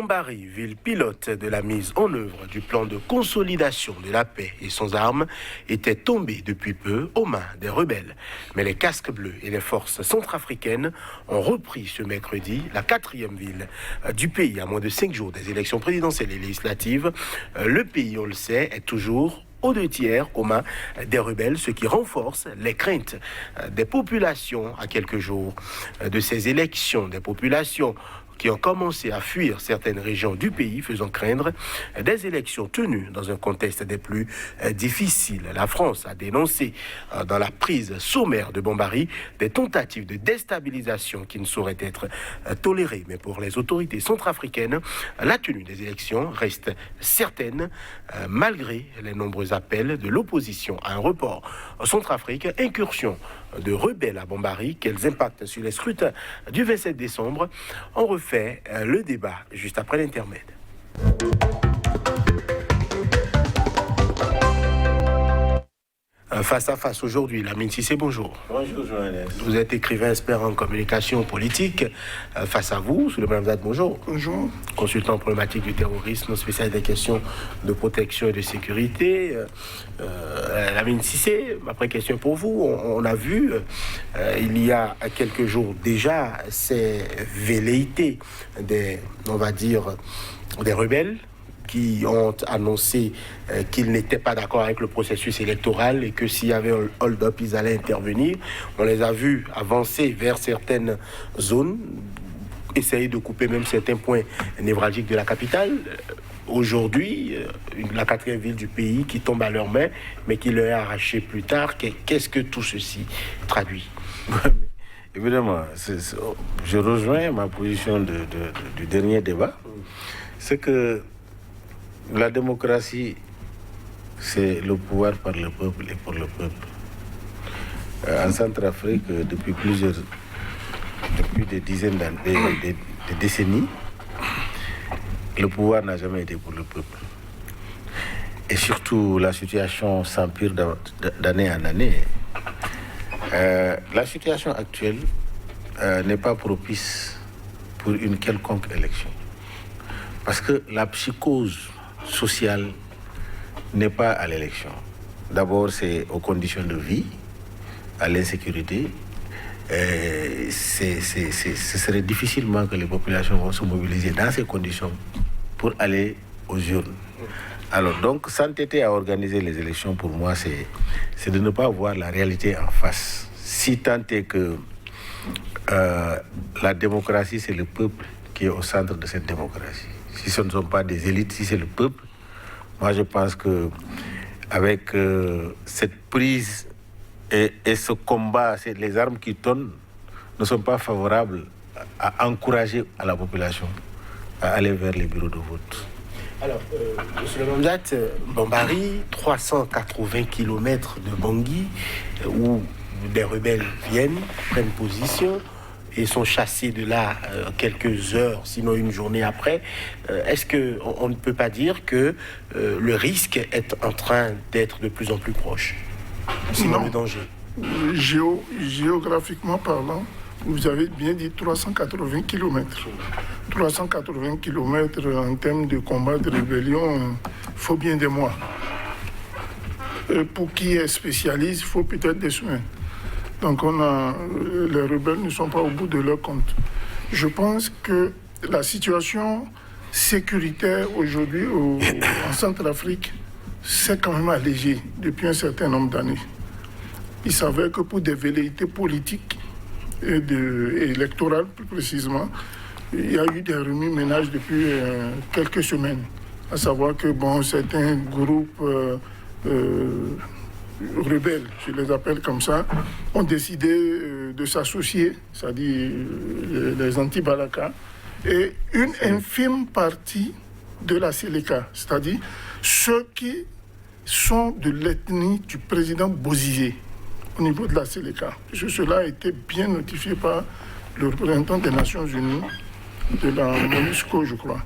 Bombari, ville pilote de la mise en œuvre du plan de consolidation de la paix et sans armes, était tombée depuis peu aux mains des rebelles. Mais les casques bleus et les forces centrafricaines ont repris ce mercredi la 4e ville du pays à moins de 5 jours des élections présidentielles et législatives. Le pays, on le sait, est toujours aux 2/3 aux mains des rebelles, ce qui renforce les craintes des populations à quelques jours de ces élections, des populations qui ont commencé à fuir certaines régions du pays, faisant craindre des élections tenues dans un contexte des plus difficiles. La France a dénoncé dans la prise sommaire de Bombari des tentatives de déstabilisation qui ne sauraient être tolérées. Mais pour les autorités centrafricaines, la tenue des élections reste certaine malgré les nombreux appels de l'opposition à un report. Centrafrique, incursion de rebelles à Bombari, quels impacts sur les scrutins du 27 décembre. On refait le débat juste après l'intermède. Face à face aujourd'hui, Lamine Cissé, bonjour. Bonjour, journaliste. Vous êtes écrivain expert en communication politique. Face à vous, Souleymane Zad, bonjour. Bonjour. Consultant en problématique du terrorisme, spécialiste des questions de protection et de sécurité. Lamine Cissé, après question pour vous. On a vu, il y a quelques jours déjà, ces velléités des rebelles qui ont annoncé qu'ils n'étaient pas d'accord avec le processus électoral et que s'il y avait un hold-up, ils allaient intervenir. On les a vus avancer vers certaines zones, essayer de couper même certains points névralgiques de la capitale. Aujourd'hui, la 4e ville du pays qui tombe à leurs mains, mais qui leur est arrachée plus tard. Qu'est-ce que tout ceci traduit ? Évidemment, je rejoins ma position du dernier débat. C'est que la démocratie, c'est le pouvoir par le peuple et pour le peuple. En Centrafrique, depuis des dizaines d'années, des décennies, le pouvoir n'a jamais été pour le peuple. Et surtout, la situation s'empire d'année en année. La situation actuelle n'est pas propice pour une quelconque élection. Parce que la psychose sociale n'est pas à l'élection. D'abord, c'est aux conditions de vie, à l'insécurité. Ce serait difficilement que les populations vont se mobiliser dans ces conditions pour aller aux urnes. Alors, donc, s'entêter à organiser les élections, pour moi, c'est de ne pas voir la réalité en face. Si tant est que la démocratie, c'est le peuple qui est au centre de cette démocratie. Si ce ne sont pas des élites, si c'est le peuple, moi je pense que avec cette prise et ce combat, les armes qui tournent ne sont pas favorables à encourager à la population à aller vers les bureaux de vote. Alors, M. Lemamzat, Bombari, 380 km de Bangui, où des rebelles viennent, prennent position et sont chassés de là quelques heures, sinon une journée après. Est-ce qu'on ne peut pas dire que le risque est en train d'être de plus en plus proche, sinon le danger? Géographiquement parlant, vous avez bien dit 380 km. 380 km en termes de combat de rébellion, il faut bien des mois. Pour qui est spécialiste, il faut peut-être des semaines. Donc les rebelles ne sont pas au bout de leur compte. Je pense que la situation sécuritaire aujourd'hui en Centrafrique s'est quand même allégée depuis un certain nombre d'années. Il s'avère que pour des velléités politiques et électorales plus précisément, il y a eu des remue-ménages depuis quelques semaines. À savoir que certains groupes rebelles, je les appelle comme ça, ont décidé de s'associer, c'est-à-dire les anti-Balaka, et une infime partie de la Séléka, c'est-à-dire ceux qui sont de l'ethnie du président Bozizé au niveau de la Séléka. Cela a été bien notifié par le représentant des Nations Unies, de la MONUSCO, je crois,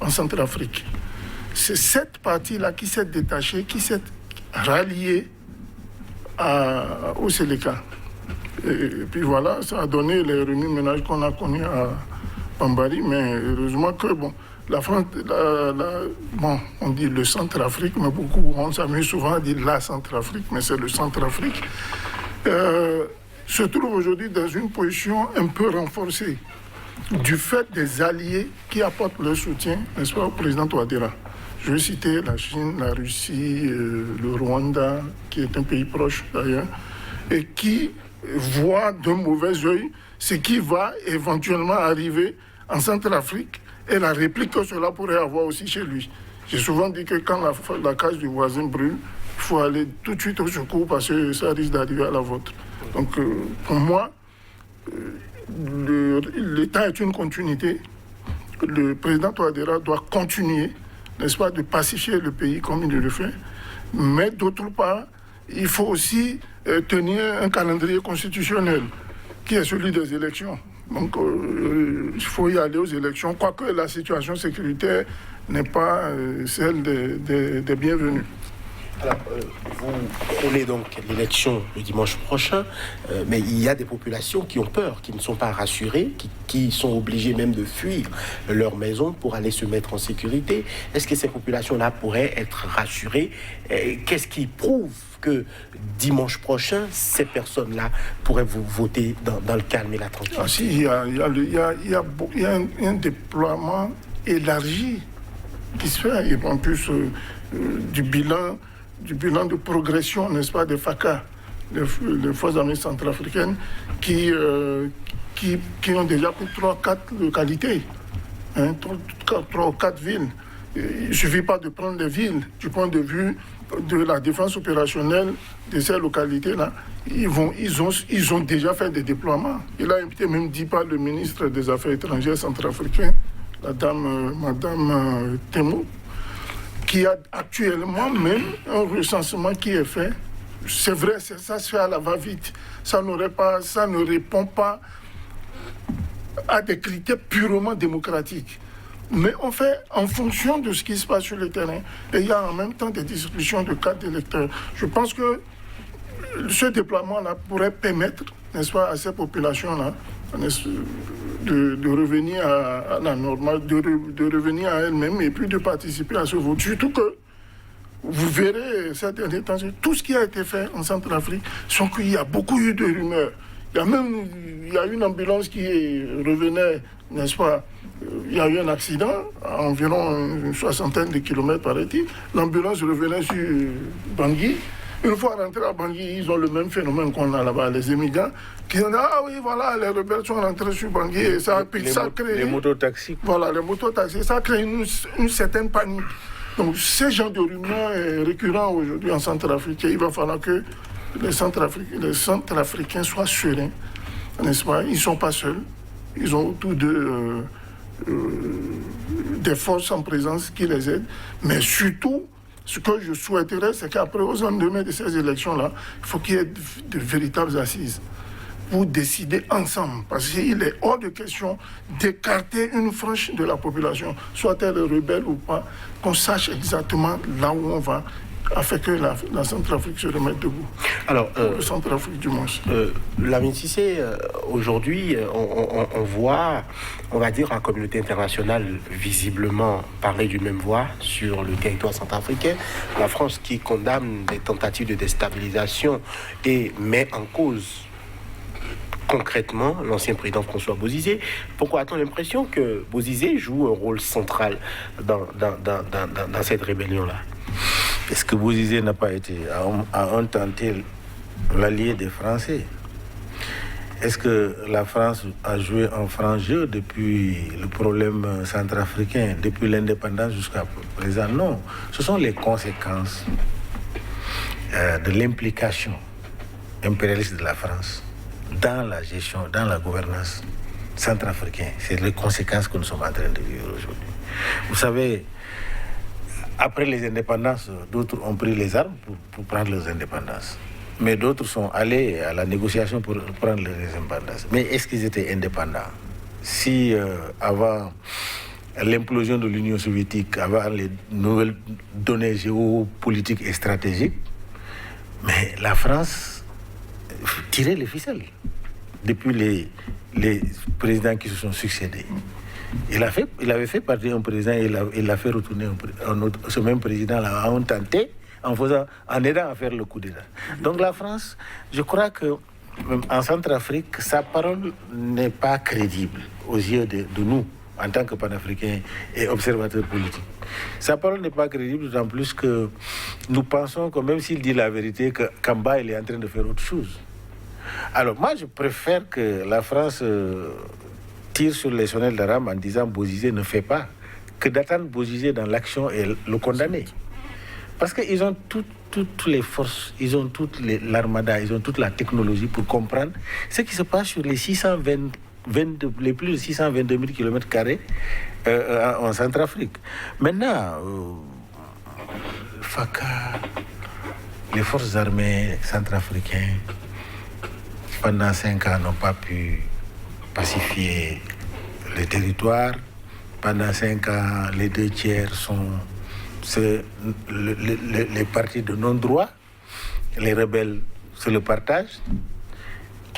en Centrafrique. C'est cette partie-là qui s'est détachée, qui s'est ralliée au Séléka. Et puis voilà, ça a donné les remue-ménages qu'on a connus Pambari, mais heureusement que, bon, la France, bon, on dit le Centrafrique, mais beaucoup, on s'amuse souvent à dire la Centrafrique, mais c'est le Centrafrique, se trouve aujourd'hui dans une position un peu renforcée du fait des alliés qui apportent leur soutien, n'est-ce pas, au président Touadéra. Je vais citer la Chine, la Russie, le Rwanda, qui est un pays proche d'ailleurs, et qui voient d'un mauvais œil ce qui va éventuellement arriver en Centrafrique et la réplique que cela pourrait avoir aussi chez lui. J'ai souvent dit que quand la case du voisin brûle, il faut aller tout de suite au secours parce que ça risque d'arriver à la vôtre. Donc pour moi, l'État est une continuité. Le président Touadéra doit continuer, n'est-ce pas, de pacifier le pays comme il le fait. Mais d'autre part, il faut aussi tenir un calendrier constitutionnel qui est celui des élections. Donc il faut y aller aux élections, quoique la situation sécuritaire n'est pas celle des bienvenus. Alors, vous prenez donc l'élection le dimanche prochain, mais il y a des populations qui ont peur, qui ne sont pas rassurées, qui sont obligées même de fuir leur maison pour aller se mettre en sécurité. Est-ce que ces populations-là pourraient être rassurées? Qu'est-ce qui prouve que dimanche prochain, ces personnes-là pourraient vous voter dans le calme et la tranquillité? Ah, si, il y a un déploiement élargi qui se fait, et en plus du bilan de progression, n'est-ce pas, des FACA, les forces armées centrafricaines, qui ont déjà pris 3-4 localités, 3 ou 4 villes. Il ne suffit pas de prendre les villes du point de vue de la défense opérationnelle de ces localités-là. Ils ont déjà fait des déploiements. Il a été même dit par le ministre des Affaires étrangères centrafricain, Madame Temo, qui a actuellement même un recensement qui est fait. C'est vrai, ça se fait à la va-vite. Ça ne répond pas à des critères purement démocratiques. Mais on fait en fonction de ce qui se passe sur le terrain. Et il y a en même temps des distributions de cartes d'électeurs. Je pense que ce déploiement-là pourrait permettre, n'est-ce pas, à ces populations-là de revenir à la normale, de revenir à elles-mêmes et puis de participer à ce vote. Surtout que vous verrez ces derniers temps, tout ce qui a été fait en Centrafrique, c'est qu'il y a beaucoup eu de rumeurs. Il y a une ambulance qui revenait, n'est-ce pas? Il y a eu un accident à environ une 60aine de kilomètres, paraît-il. L'ambulance revenait sur Bangui. Une fois rentrés à Bangui, ils ont le même phénomène qu'on a là-bas, les immigrants, qui ont dit, ah oui, voilà, les rebelles sont rentrés sur Bangui et ça crée... Les mototaxis. Voilà, les mototaxis, ça crée une certaine panique. Donc, ce genre de rumeurs est récurrent aujourd'hui en Centrafrique. Il va falloir que les Centrafricains soient sereins, n'est-ce pas? Ils ne sont pas seuls. Ils ont autour d'eux des forces en présence qui les aident. Mais surtout, ce que je souhaiterais, c'est qu'après, aux lendemain de ces élections-là, il faut qu'il y ait de véritables assises pour décider ensemble. Parce qu'il est hors de question d'écarter une frange de la population, soit elle rebelle ou pas, qu'on sache exactement là où on va, afin que la Centrafrique se remette debout. Alors, le Centrafrique du moins. Lamine Cissé, aujourd'hui, on voit, on va dire, la communauté internationale visiblement parler d'une même voix sur le territoire centrafricain. La France qui condamne des tentatives de déstabilisation et met en cause concrètement l'ancien président François Bozizé. Pourquoi a-t-on l'impression que Bozizé joue un rôle central dans cette rébellion-là? Est-ce que Bozizé n'a pas été à un tenté l'allié des Français? Est-ce que la France a joué un franc jeu depuis le problème centrafricain, depuis l'indépendance jusqu'à présent? Non. Ce sont les conséquences de l'implication impérialiste de la France dans la gestion, dans la gouvernance centrafricaine. C'est les conséquences que nous sommes en train de vivre aujourd'hui. Vous savez, après les indépendances, d'autres ont pris les armes pour prendre leurs indépendances. Mais d'autres sont allés à la négociation pour prendre les indépendances. Mais est-ce qu'ils étaient indépendants? Si avant l'implosion de l'Union soviétique, avant les nouvelles données géopolitiques et stratégiques, mais la France tirait les ficelles depuis les présidents qui se sont succédés. Il avait fait partir un président et il l'a fait retourner ce même président-là a tenté en aidant à faire le coup d'État. Donc la France, je crois que en Centrafrique, sa parole n'est pas crédible aux yeux de nous, en tant que panafricains et observateurs politiques. Sa parole n'est pas crédible, d'autant plus que nous pensons que même s'il dit la vérité, qu'en bas, il est en train de faire autre chose. Alors moi, je préfère que la France tire sur les sonnets d'alarme en disant Bozizé ne fait pas, que d'attendre Bozizé dans l'action et le condamner. Parce qu'ils ont toutes les forces, ils ont toute l'armada, ils ont toute la technologie pour comprendre ce qui se passe sur les les plus de 622 000 km² en Centrafrique. Maintenant, FACA, les forces armées centrafricaines, pendant 5 ans, n'ont pas pu pacifier les territoires. Pendant 5 ans, les 2 tiers sont les partis de non-droit. Les rebelles se le partagent.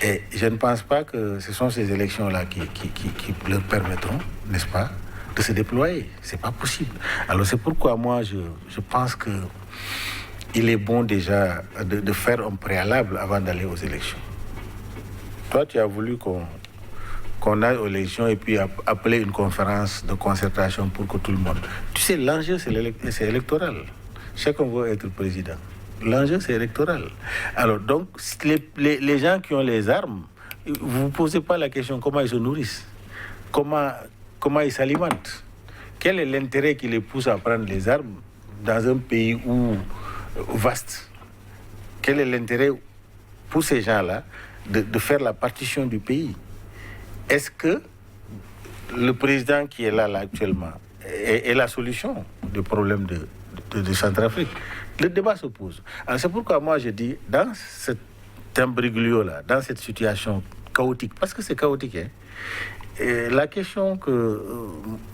Et je ne pense pas que ce sont ces élections-là qui leur permettront, n'est-ce pas, de se déployer. C'est pas possible. Alors c'est pourquoi moi, je pense qu'il est bon déjà de faire un préalable avant d'aller aux élections. Toi, tu as voulu qu'on aille aux élections et puis appeler une conférence de concertation pour que tout le monde... Tu sais, l'enjeu, c'est électoral. Chacun veut être président. L'enjeu, c'est électoral. Alors, donc, les gens qui ont les armes, vous ne vous posez pas la question comment ils se nourrissent, comment ils s'alimentent. Quel est l'intérêt qui les pousse à prendre les armes dans un pays vaste? Quel est l'intérêt pour ces gens-là de faire la partition du pays? Est-ce que le président qui est là actuellement est la solution du problème de Centrafrique? Le débat se pose. Alors c'est pourquoi moi je dis, dans cet imbroglio-là, dans cette situation chaotique, parce que c'est chaotique, hein, et la question que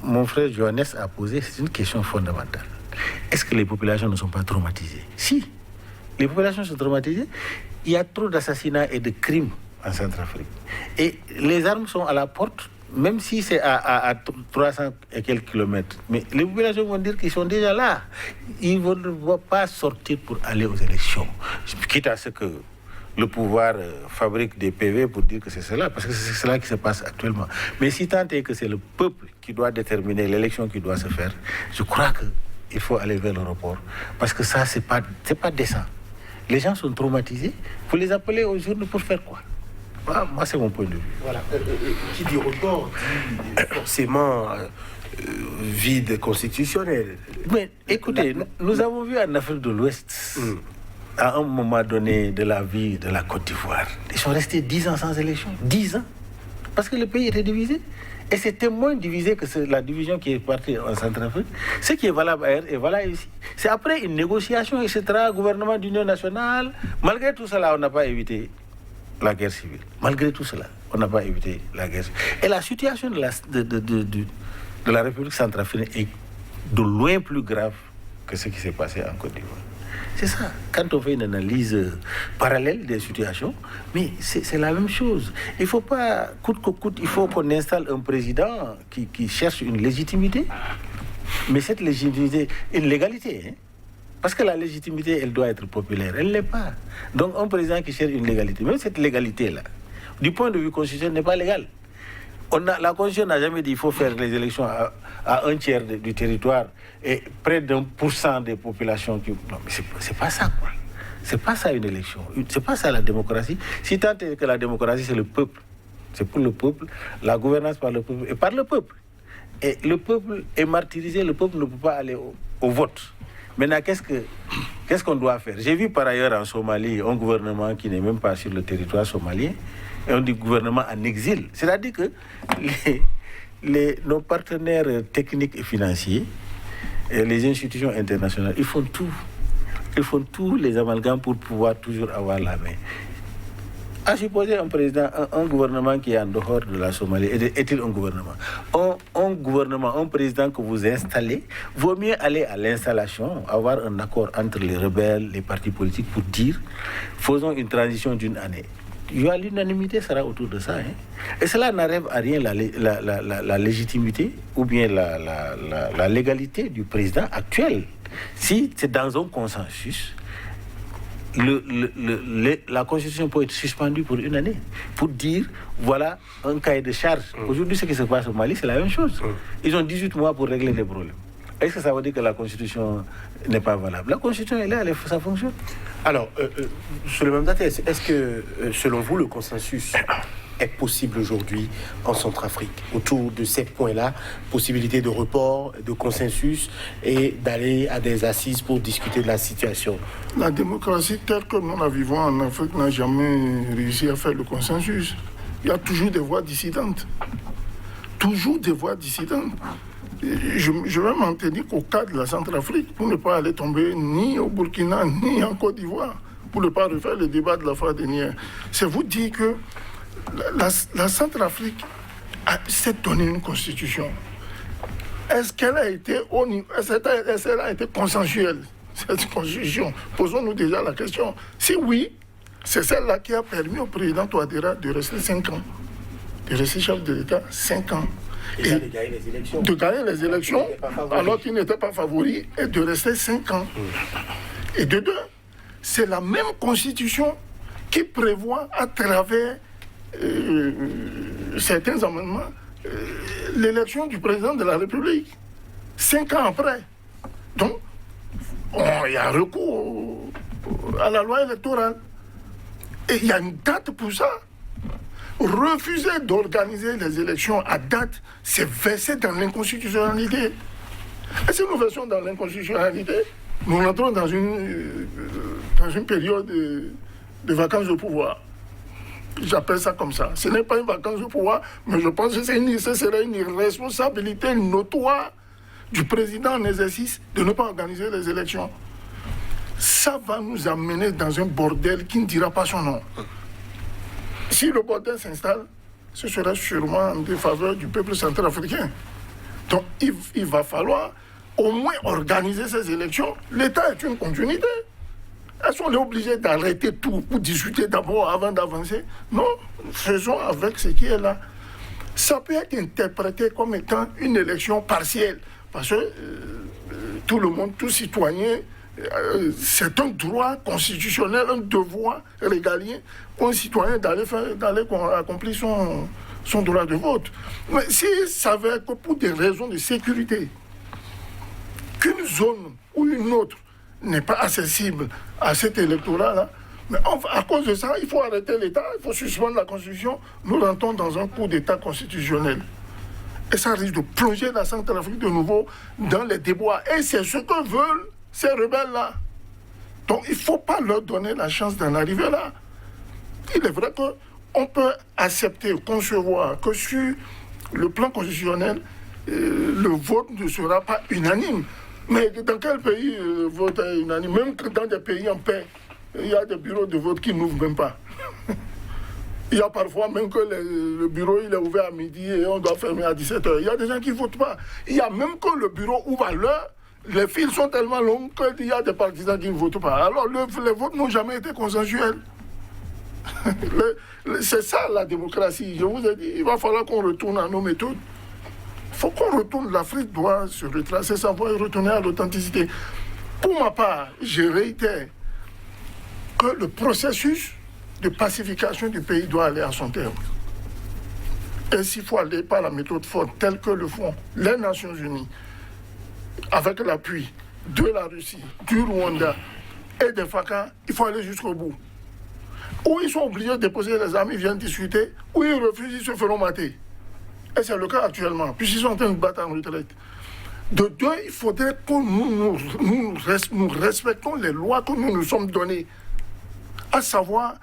mon frère Johannes a posée, c'est une question fondamentale. Est-ce que les populations ne sont pas traumatisées? Si, les populations sont traumatisées. Il y a trop d'assassinats et de crimes en Centrafrique. Et les armes sont à la porte, même si c'est à 300 et quelques kilomètres. Mais les populations vont dire qu'ils sont déjà là. Ils ne vont pas sortir pour aller aux élections. Quitte à ce que le pouvoir fabrique des PV pour dire que c'est cela, parce que c'est cela qui se passe actuellement. Mais si tant est que c'est le peuple qui doit déterminer l'élection qui doit se faire, je crois qu'il faut aller vers le report. Parce que ça, c'est pas décent. Les gens sont traumatisés. Vous les appelez aux urnes pour faire quoi? Moi, c'est mon point de vue. Voilà. Qui dit report dit forcément vide constitutionnel. Mais écoutez, nous avons vu en Afrique de l'Ouest, à un moment donné de la vie de la Côte d'Ivoire, ils sont restés 10 ans sans élection. 10 ans. Parce que le pays était divisé. Et c'était moins divisé que la division qui est partie en Centrafrique. Ce qui est valable ailleurs est valable ici. C'est après une négociation, etc., gouvernement d'union nationale. Malgré tout cela, on n'a pas évité la guerre civile. Malgré tout cela, on n'a pas évité la guerre civile. Et la situation de la République centrafricaine est de loin plus grave que ce qui s'est passé en Côte d'Ivoire. C'est ça. Quand on fait une analyse parallèle des situations, mais c'est la même chose. Il ne faut pas, coûte que coûte, il faut qu'on installe un président qui cherche une légitimité. Mais cette légitimité, une légalité, hein? Parce que la légitimité, elle doit être populaire. Elle ne l'est pas. Donc, un président qui cherche une légalité, même cette légalité-là, du point de vue constitutionnel, n'est pas légale. La Constitution n'a jamais dit qu'il faut faire les élections à 1/3 du territoire et près d'1% des populations qui... Non, mais c'est pas ça, quoi. C'est pas ça une élection. C'est pas ça la démocratie. Si tant est que la démocratie, c'est le peuple. C'est pour le peuple, la gouvernance par le peuple et par le peuple. Et le peuple est martyrisé, le peuple ne peut pas aller au vote. Maintenant, qu'est-ce qu'on doit faire? J'ai vu par ailleurs en Somalie un gouvernement qui n'est même pas sur le territoire somalien, et on dit gouvernement en exil. C'est-à-dire que nos partenaires techniques et financiers, et les institutions internationales, ils font tous les amalgames pour pouvoir toujours avoir la main. À supposer un gouvernement qui est en dehors de la Somalie, est-il un gouvernement? Un gouvernement, un président que vous installez, vaut mieux aller à l'installation, avoir un accord entre les rebelles, les partis politiques pour dire, faisons une transition d'1 année. l'unanimité sera autour de ça. Hein. Et cela n'enlève à rien la légitimité ou bien la légalité du président actuel. Si c'est dans un consensus, la Constitution peut être suspendue pour une année, pour dire, voilà un cahier de charge. Aujourd'hui, ce qui se passe au Mali, c'est la même chose. Ils ont 18 mois pour régler les problèmes. Est-ce que ça veut dire que la Constitution n'est pas valable? La Constitution, elle est là, ça fonctionne. Alors, Souleymane Daté, est-ce que, selon vous, le consensus est possible aujourd'hui en Centrafrique autour de ces points-là, possibilité de report, de consensus et d'aller à des assises pour discuter de la situation? La démocratie telle que nous la vivons en Afrique n'a jamais réussi à faire le consensus. Il y a toujours des voix dissidentes. Toujours des voix dissidentes. Je vais m'en tenir qu'au cas de la Centrafrique pour ne pas aller tomber ni au Burkina ni en Côte d'Ivoire, pour ne pas refaire le débat de la fois dernière. C'est vous dire que la Centrafrique s'est donné une constitution. Est-ce qu'elle a été au niveau, est-ce qu'elle a été consensuelle, cette constitution? Posons-nous déjà la question. Si oui, c'est celle-là qui a permis au président Touadéra de rester 5 ans, de rester chef de l'État 5 ans. Et de gagner les élections. De gagner les élections alors qu'il n'était pas favori et de rester 5 ans. Et de deux, c'est la même constitution qui prévoit à travers certains amendements l'élection du président de la République 5 ans après. Donc, il y a recours à la loi électorale. Et il y a une date pour ça. Refuser d'organiser les élections à date, c'est verser dans l'inconstitutionnalité. Et si nous versons dans l'inconstitutionnalité, nous rentrons dans une période de vacances de pouvoir. J'appelle ça comme ça. Ce n'est pas une vacance de pouvoir, mais je pense que ce serait une irresponsabilité notoire du président en exercice de ne pas organiser les élections. Ça va nous amener dans un bordel qui ne dira pas son nom. Si le bordel s'installe, ce sera sûrement en défaveur du peuple centrafricain. Donc il va falloir au moins organiser ces élections. L'État est une continuité. Est-ce qu'on est obligé d'arrêter tout pour discuter d'abord avant d'avancer? Non, faisons avec ce qui est là. Ça peut être interprété comme étant une élection partielle. Parce que tout le monde, tout citoyen, c'est un droit constitutionnel, un devoir régalien pour un citoyen d'aller accomplir son droit de vote. Mais s'il s'avère que pour des raisons de sécurité, qu'une zone ou une autre n'est pas accessible à cet électorat-là, mais à cause de ça, il faut arrêter l'État, il faut suspendre la Constitution, nous rentrons dans un coup d'État constitutionnel. Et ça risque de plonger la Centrafrique de nouveau dans les déboires. Et c'est ce que veulent ces rebelles-là. Donc il ne faut pas leur donner la chance d'en arriver là. Il est vrai qu'on peut accepter, concevoir que sur le plan constitutionnel, le vote ne sera pas unanime. Mais dans quel pays le vote est unanime? Même que dans des pays en paix, il y a des bureaux de vote qui n'ouvrent même pas. Il y a parfois même que le bureau il est ouvert à midi et on doit fermer à 17h. Il y a des gens qui ne votent pas. Il y a même que le bureau ouvre à l'heure. Les files sont tellement longues qu'il y a des partisans qui ne votent pas. Alors les votes n'ont jamais été consensuels. C'est ça la démocratie. Je vous ai dit, il va falloir qu'on retourne à nos méthodes. Il faut qu'on retourne. L'Afrique doit se retracer sa voie et retourner à l'authenticité. Pour ma part, je réitère que le processus de pacification du pays doit aller à son terme. Et s'il faut aller par la méthode forte, telle que le font les Nations Unies, avec l'appui de la Russie, du Rwanda et des FACA, il faut aller jusqu'au bout. Ou ils sont obligés de déposer les armes, ils viennent discuter, ou ils refusent, ils se feront mater. Et c'est le cas actuellement, puisqu'ils sont en train de battre en retraite. De deux, il faudrait que nous respectons les lois que nous nous sommes données. À savoir,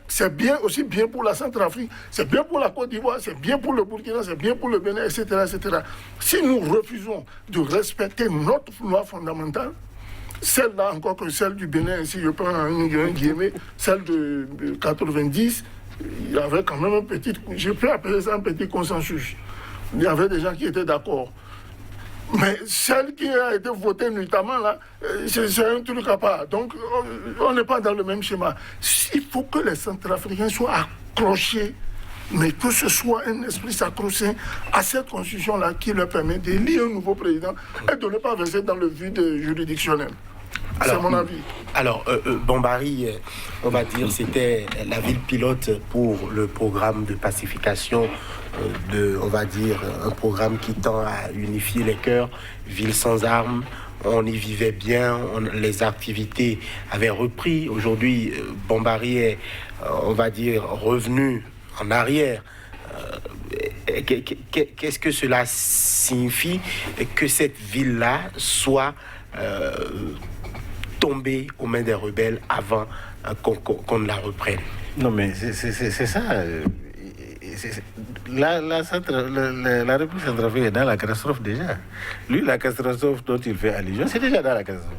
c'est bien aussi bien pour la Centrafrique, c'est bien pour la Côte d'Ivoire, c'est bien pour le Burkina, c'est bien pour le Bénin, etc., etc. Si nous refusons de respecter notre loi fondamentale, celle-là encore que celle du Bénin, si je prends un guillemets, celle de 90, il y avait quand même un petit, je peux appeler ça un petit consensus. Il y avait des gens qui étaient d'accord. Mais celle qui a été votée nuitamment, là, c'est un truc à part. Donc, on n'est pas dans le même schéma. Il faut que les Centrafricains soient accrochés, mais que ce soit un esprit sacro-saint à cette constitution-là qui leur permet d'élire un nouveau président et de ne pas verser dans le vide juridictionnel. C'est mon avis. Alors, Bambari, on va dire, c'était la ville pilote pour le programme de pacification on va dire, un programme qui tend à unifier les cœurs, ville sans armes. On y vivait bien, les activités avaient repris. Aujourd'hui, Bambari est, on va dire, revenu en arrière. Qu'est-ce que cela signifie que cette ville-là soit tombée aux mains des rebelles avant qu'on la reprenne? Non, mais c'est ça. La République centrafricaine est dans la catastrophe déjà. Lui, la catastrophe dont il fait allusion, c'est déjà dans la catastrophe.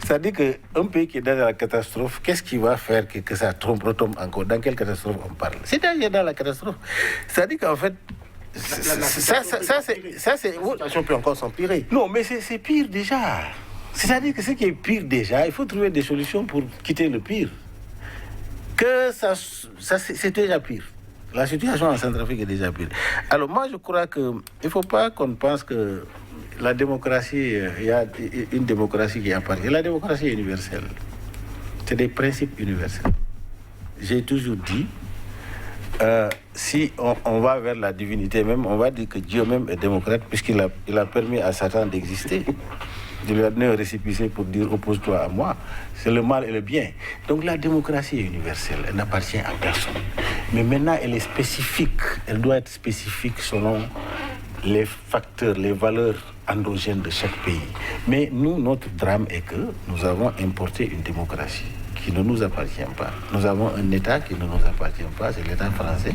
C'est-à-dire qu'un pays qui est dans la catastrophe, qu'est-ce qui va faire que ça retombe encore? Dans quelle catastrophe on parle? C'est déjà dans la catastrophe. C'est-à-dire qu'en fait, ça c'est... La situation peut encore s'empirer. Non, mais c'est pire déjà. C'est-à-dire que ce qui est pire déjà, il faut trouver des solutions pour quitter le pire. Que ça c'est déjà pire. La situation en Centrafrique est déjà pire. Alors moi, je crois qu'il ne faut pas qu'on pense que la démocratie, il y a une démocratie qui apparaît. La démocratie est universelle. C'est des principes universels. J'ai toujours dit, si on va vers la divinité même, on va dire que Dieu même est démocrate puisqu'il a permis à Satan d'exister. Il lui a donné un récépissé pour dire oppose-toi à moi. C'est le mal et le bien. Donc la démocratie est universelle, elle n'appartient à personne. Mais maintenant, elle est spécifique. Elle doit être spécifique selon les facteurs, les valeurs endogènes de chaque pays. Mais nous, notre drame est que nous avons importé une démocratie qui ne nous appartient pas. Nous avons un État qui ne nous appartient pas, c'est l'État français.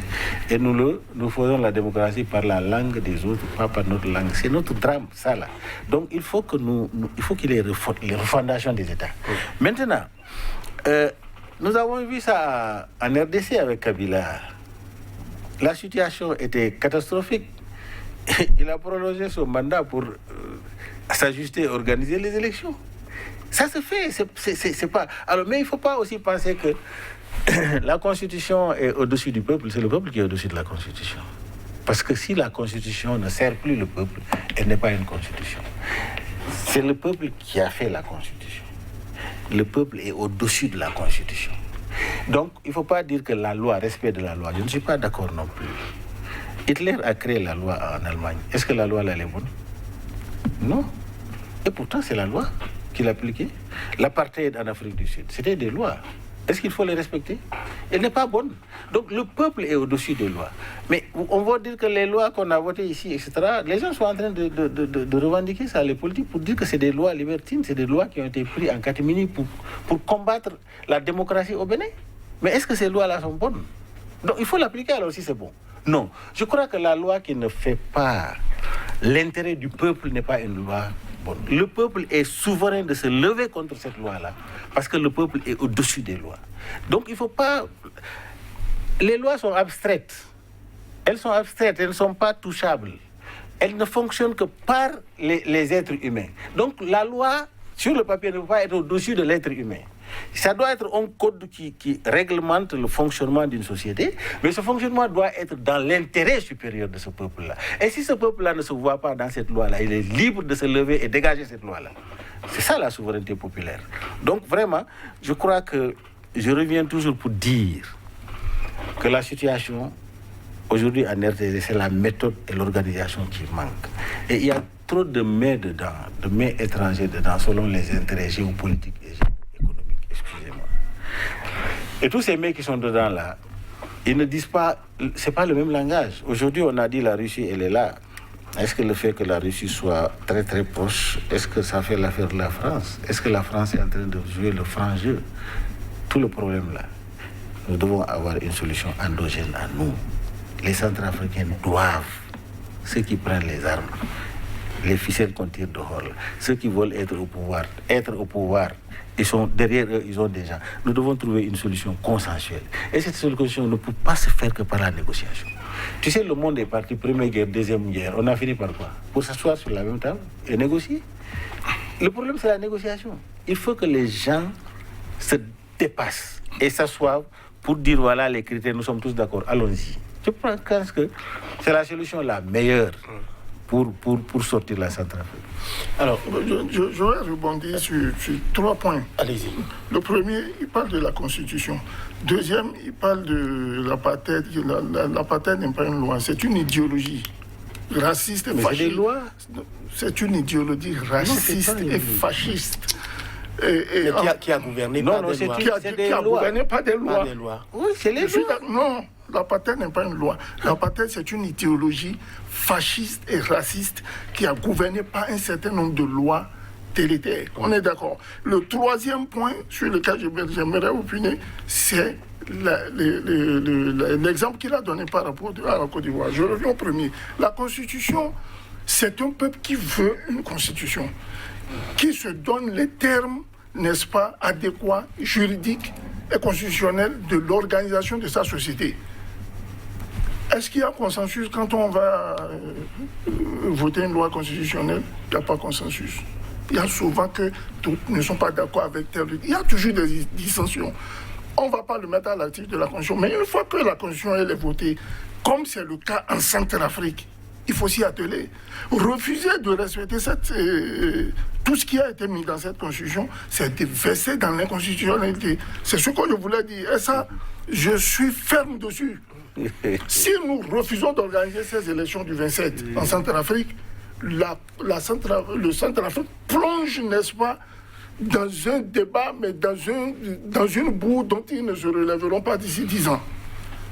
Et nous faisons la démocratie par la langue des autres, pas par notre langue. C'est notre drame, ça là. Donc il faut qu'il y ait les refondations des États. Maintenant, nous avons vu ça en RDC avec Kabila. La situation était catastrophique. Il a prolongé son mandat pour s'ajuster et organiser les élections. Ça se fait, c'est pas... Alors, mais il ne faut pas aussi penser que la Constitution est au-dessus du peuple, c'est le peuple qui est au-dessus de la Constitution. Parce que si la Constitution ne sert plus le peuple, elle n'est pas une Constitution. C'est le peuple qui a fait la Constitution. Le peuple est au-dessus de la Constitution. Donc, il ne faut pas dire que la loi, respect de la loi. Je ne suis pas d'accord non plus. Hitler a créé la loi en Allemagne. Est-ce que la loi là, elle est bonne? Non. Et pourtant, c'est la loi qu'il appliquait. L'apartheid en Afrique du Sud, c'était des lois. Est-ce qu'il faut les respecter? Elle n'est pas bonne. Donc le peuple est au-dessus des lois. Mais on va dire que les lois qu'on a votées ici, etc., les gens sont en train de revendiquer ça, les politiques, pour dire que c'est des lois libertines, c'est des lois qui ont été prises en catimini pour combattre la démocratie au Bénin. Mais est-ce que ces lois-là sont bonnes? Donc il faut l'appliquer alors si c'est bon. Non. Je crois que la loi qui ne fait pas l'intérêt du peuple n'est pas une loi. Bon, le peuple est souverain de se lever contre cette loi-là, parce que le peuple est au-dessus des lois. Donc il ne faut pas... Les lois sont abstraites. Elles sont abstraites, elles ne sont pas touchables. Elles ne fonctionnent que par les êtres humains. Donc la loi, sur le papier, ne peut pas être au-dessus de l'être humain. Ça doit être un code qui réglemente le fonctionnement d'une société, mais ce fonctionnement doit être dans l'intérêt supérieur de ce peuple-là. Et si ce peuple-là ne se voit pas dans cette loi-là, il est libre de se lever et dégager cette loi-là. C'est ça la souveraineté populaire. Donc vraiment, je crois que je reviens toujours pour dire que la situation aujourd'hui en RDC, c'est la méthode et l'organisation qui manquent. Et il y a trop de mains dedans, de mains étrangères dedans, selon les intérêts géopolitiques et économiques. Excusez-moi. Et tous ces mecs qui sont dedans là, ils ne disent pas, c'est pas le même langage. Aujourd'hui, on a dit la Russie, elle est là. Est-ce que le fait que la Russie soit très très proche, est-ce que ça fait l'affaire de la France? Est-ce que la France est en train de jouer le franc jeu? Tout le problème là, nous devons avoir une solution endogène à nous. Les Centrafricains doivent, ceux qui prennent les armes, les ficelles qu'on tire dehors, là. Ceux qui veulent être au pouvoir, ils sont derrière eux, ils ont des gens. Nous devons trouver une solution consensuelle. Et cette solution ne peut pas se faire que par la négociation. Tu sais, le monde est parti, première guerre, deuxième guerre. On a fini par quoi? Pour s'asseoir sur la même table et négocier. Le problème, c'est la négociation. Il faut que les gens se dépassent et s'assoient pour dire voilà les critères, nous sommes tous d'accord, allons-y. Je pense que c'est la solution la meilleure pour sortir la Centrafrique. Alors, je vais rebondir sur 3 points. Allez-y. Le premier, il parle de la Constitution. Deuxième, il parle de l'apartheid. L'apartheid n'est pas une loi, c'est une idéologie raciste et fasciste. C'est des lois. C'est une idéologie raciste et fasciste. Et Qui a gouverné Non, par non, des c'est lois. qui a gouverné pas des lois. Pas des lois. Oui, c'est les lois. Non, l'apartheid n'est pas une loi. L'apartheid, c'est une idéologie fasciste et raciste qui a gouverné par un certain nombre de lois délétères. On est d'accord. Le troisième point sur lequel j'aimerais opiner, c'est l'exemple qu'il a donné par rapport à la Côte d'Ivoire. Je reviens au premier. La Constitution, c'est un peuple qui veut une Constitution, qui se donne les termes, n'est-ce pas, adéquats, juridiques et constitutionnels de l'organisation de sa société. Est-ce qu'il y a consensus quand on va voter une loi constitutionnelle? Il n'y a pas consensus. Il y a souvent que tous ne sont pas d'accord avec tel. Il y a toujours des dissensions. On ne va pas le mettre à l'article de la Constitution, mais une fois que la Constitution elle est votée, comme c'est le cas en Centrafrique, il faut s'y atteler. Refuser de respecter tout ce qui a été mis dans cette Constitution, c'est de verser dans l'inconstitutionnalité. C'est ce que je voulais dire. Et ça, je suis ferme dessus. Si nous refusons d'organiser ces élections du 27 en Centrafrique, le Centrafrique plonge, n'est-ce pas, dans un débat, mais dans une boue dont ils ne se relèveront pas d'ici 10 ans.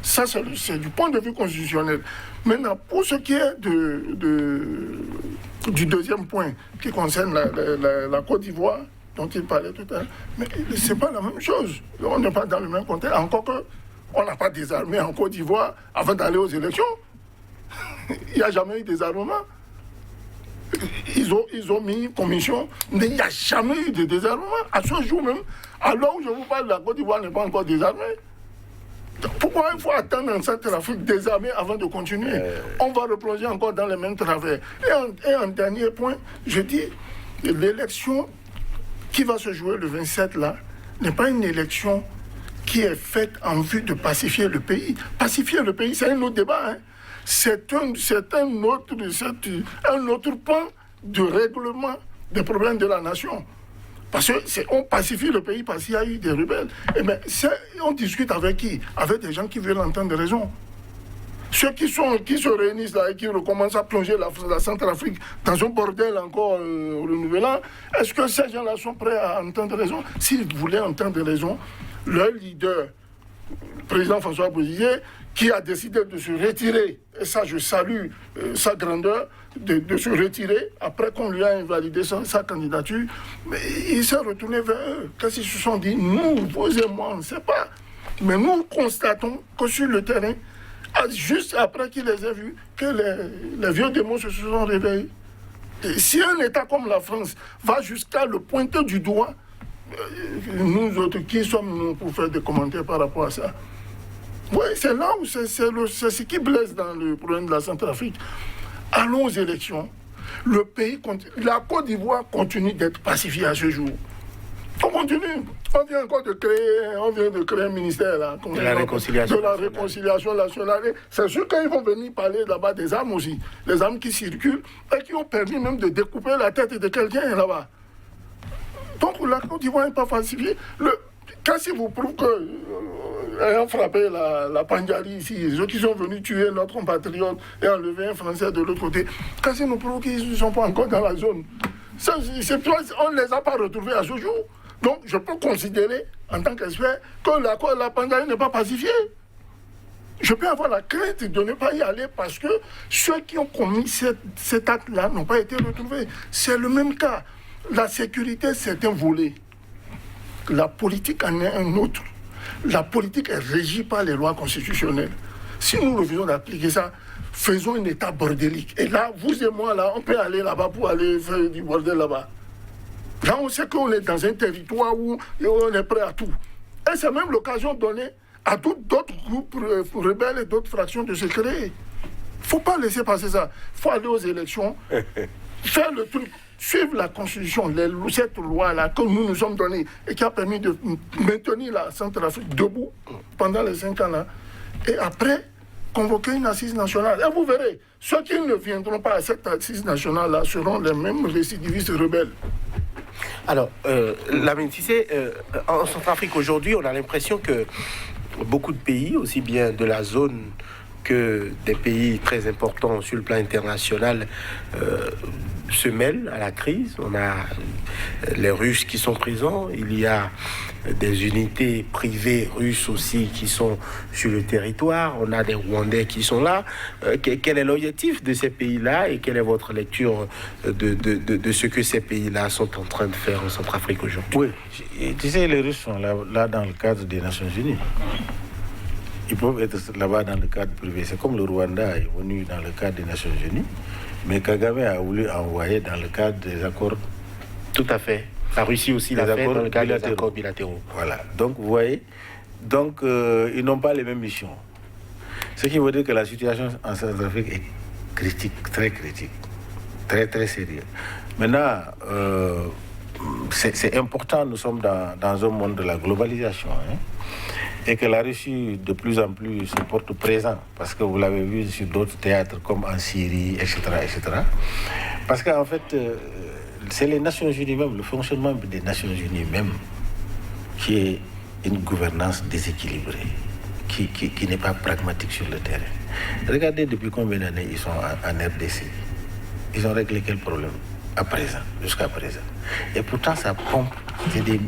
Ça, c'est du point de vue constitutionnel. Maintenant, pour ce qui est du deuxième point, qui concerne la Côte d'Ivoire, dont il parlait tout à l'heure, mais ce n'est pas la même chose. On n'est pas dans le même contexte. Encore que on n'a pas désarmé en Côte d'Ivoire avant d'aller aux élections. Il n'y a jamais eu de désarmement. Ils ont mis une commission, mais il n'y a jamais eu de désarmement. À ce jour même, alors où je vous parle, la Côte d'Ivoire n'est pas encore désarmée. Pourquoi il faut attendre en Centrafrique désarmée avant de continuer? On va replonger encore dans les mêmes travers. Et en dernier point, je dis, l'élection qui va se jouer le 27 là, n'est pas une élection qui est faite en vue de pacifier le pays. Pacifier le pays, c'est un autre débat. Hein. C'est un autre point de règlement des problèmes de la nation. Parce qu'on pacifie le pays parce qu'il y a eu des rebelles. Et bien, on discute avec qui? Avec des gens qui veulent entendre raison. Ceux qui se réunissent là et qui recommencent à plonger la Centrafrique dans un bordel encore renouvelant, est-ce que ces gens-là sont prêts à entendre raison? S'ils voulaient entendre raison, leur leader, le président François Bozizé, qui a décidé de se retirer, et ça je salue sa grandeur, de se retirer après qu'on lui a invalidé sa candidature, mais il s'est retourné vers eux. Qu'est-ce qu'ils se sont dit? Nous, vous et moi, on ne sait pas. Mais nous constatons que sur le terrain, juste après qu'il les ait vus, que les vieux démons se sont réveillés. Et si un État comme la France va jusqu'à le pointer du doigt, nous autres, qui sommes-nous pour faire des commentaires par rapport à ça? Oui, c'est là où c'est ce qui blesse dans le problème de la Centrafrique. Allons aux élections. Le pays la Côte d'Ivoire continue d'être pacifiée à ce jour. On continue. On vient de créer un ministère là, de la réconciliation nationale. C'est sûr qu'ils vont venir parler là-bas des armes aussi. Les armes qui circulent et qui ont permis même de découper la tête de quelqu'un là-bas. Donc la Côte d'Ivoire n'est pas pacifiée. Quand il vous prouve que ayant frappé la Pandjari ici, ceux qui sont venus tuer notre compatriote et enlever un Français de l'autre côté, quand il nous prouve qu'ils ne sont pas encore dans la zone, on ne les a pas retrouvés à ce jour. Donc je peux considérer, en tant qu'expert, que la Pandjari n'est pas pacifiée. Je peux avoir la crainte de ne pas y aller parce que ceux qui ont commis cet acte-là n'ont pas été retrouvés. C'est le même cas. La sécurité, c'est un volet. La politique en est un autre. La politique est régie par les lois constitutionnelles. Si nous refusons d'appliquer ça, faisons un État bordélique. Et là, vous et moi, là, on peut aller là-bas pour aller faire du bordel là-bas. Là, on sait qu'on est dans un territoire où on est prêt à tout. Et c'est même l'occasion donnée à d'autres groupes rebelles et d'autres fractions de se créer. Il ne faut pas laisser passer ça. Il faut aller aux élections, faire le truc, suivre la Constitution, cette loi-là que nous nous sommes donnée et qui a permis de maintenir la Centrafrique debout pendant les 5 ans là. Et après, convoquer une assise nationale. Et vous verrez, ceux qui ne viendront pas à cette assise nationale-là seront les mêmes récidivistes rebelles. Alors, Lamine Cissé, en Centrafrique aujourd'hui, on a l'impression que beaucoup de pays, aussi bien de la zone que des pays très importants sur le plan international, se mêlent à la crise. On a les Russes qui sont présents, il y a des unités privées russes aussi qui sont sur le territoire, on a des Rwandais qui sont là. Quel est l'objectif de ces pays-là et quelle est votre lecture de ce que ces pays-là sont en train de faire en Centrafrique aujourd'hui? Oui, tu sais, les Russes sont là dans le cadre des Nations Unies. Ils peuvent être là-bas dans le cadre privé. C'est comme le Rwanda est venu dans le cadre des Nations Unies, mais Kagame a voulu envoyer dans le cadre des accords. Tout à fait. La Russie aussi l'a fait dans le cadre des accords bilatéraux. Voilà. Donc, vous voyez, ils n'ont pas les mêmes missions. Ce qui veut dire que la situation en Centrafrique est critique, très très sérieuse. Maintenant, c'est important, nous sommes dans un monde de la globalisation, hein, et que la Russie de plus en plus se porte présent, parce que vous l'avez vu sur d'autres théâtres comme en Syrie, etc. Parce qu'en fait, c'est les Nations Unies même, le fonctionnement des Nations Unies même, qui est une gouvernance déséquilibrée, qui n'est pas pragmatique sur le terrain. Regardez depuis combien d'années ils sont en RDC. Ils ont réglé quel problème jusqu'à présent. Et pourtant, ça pompe,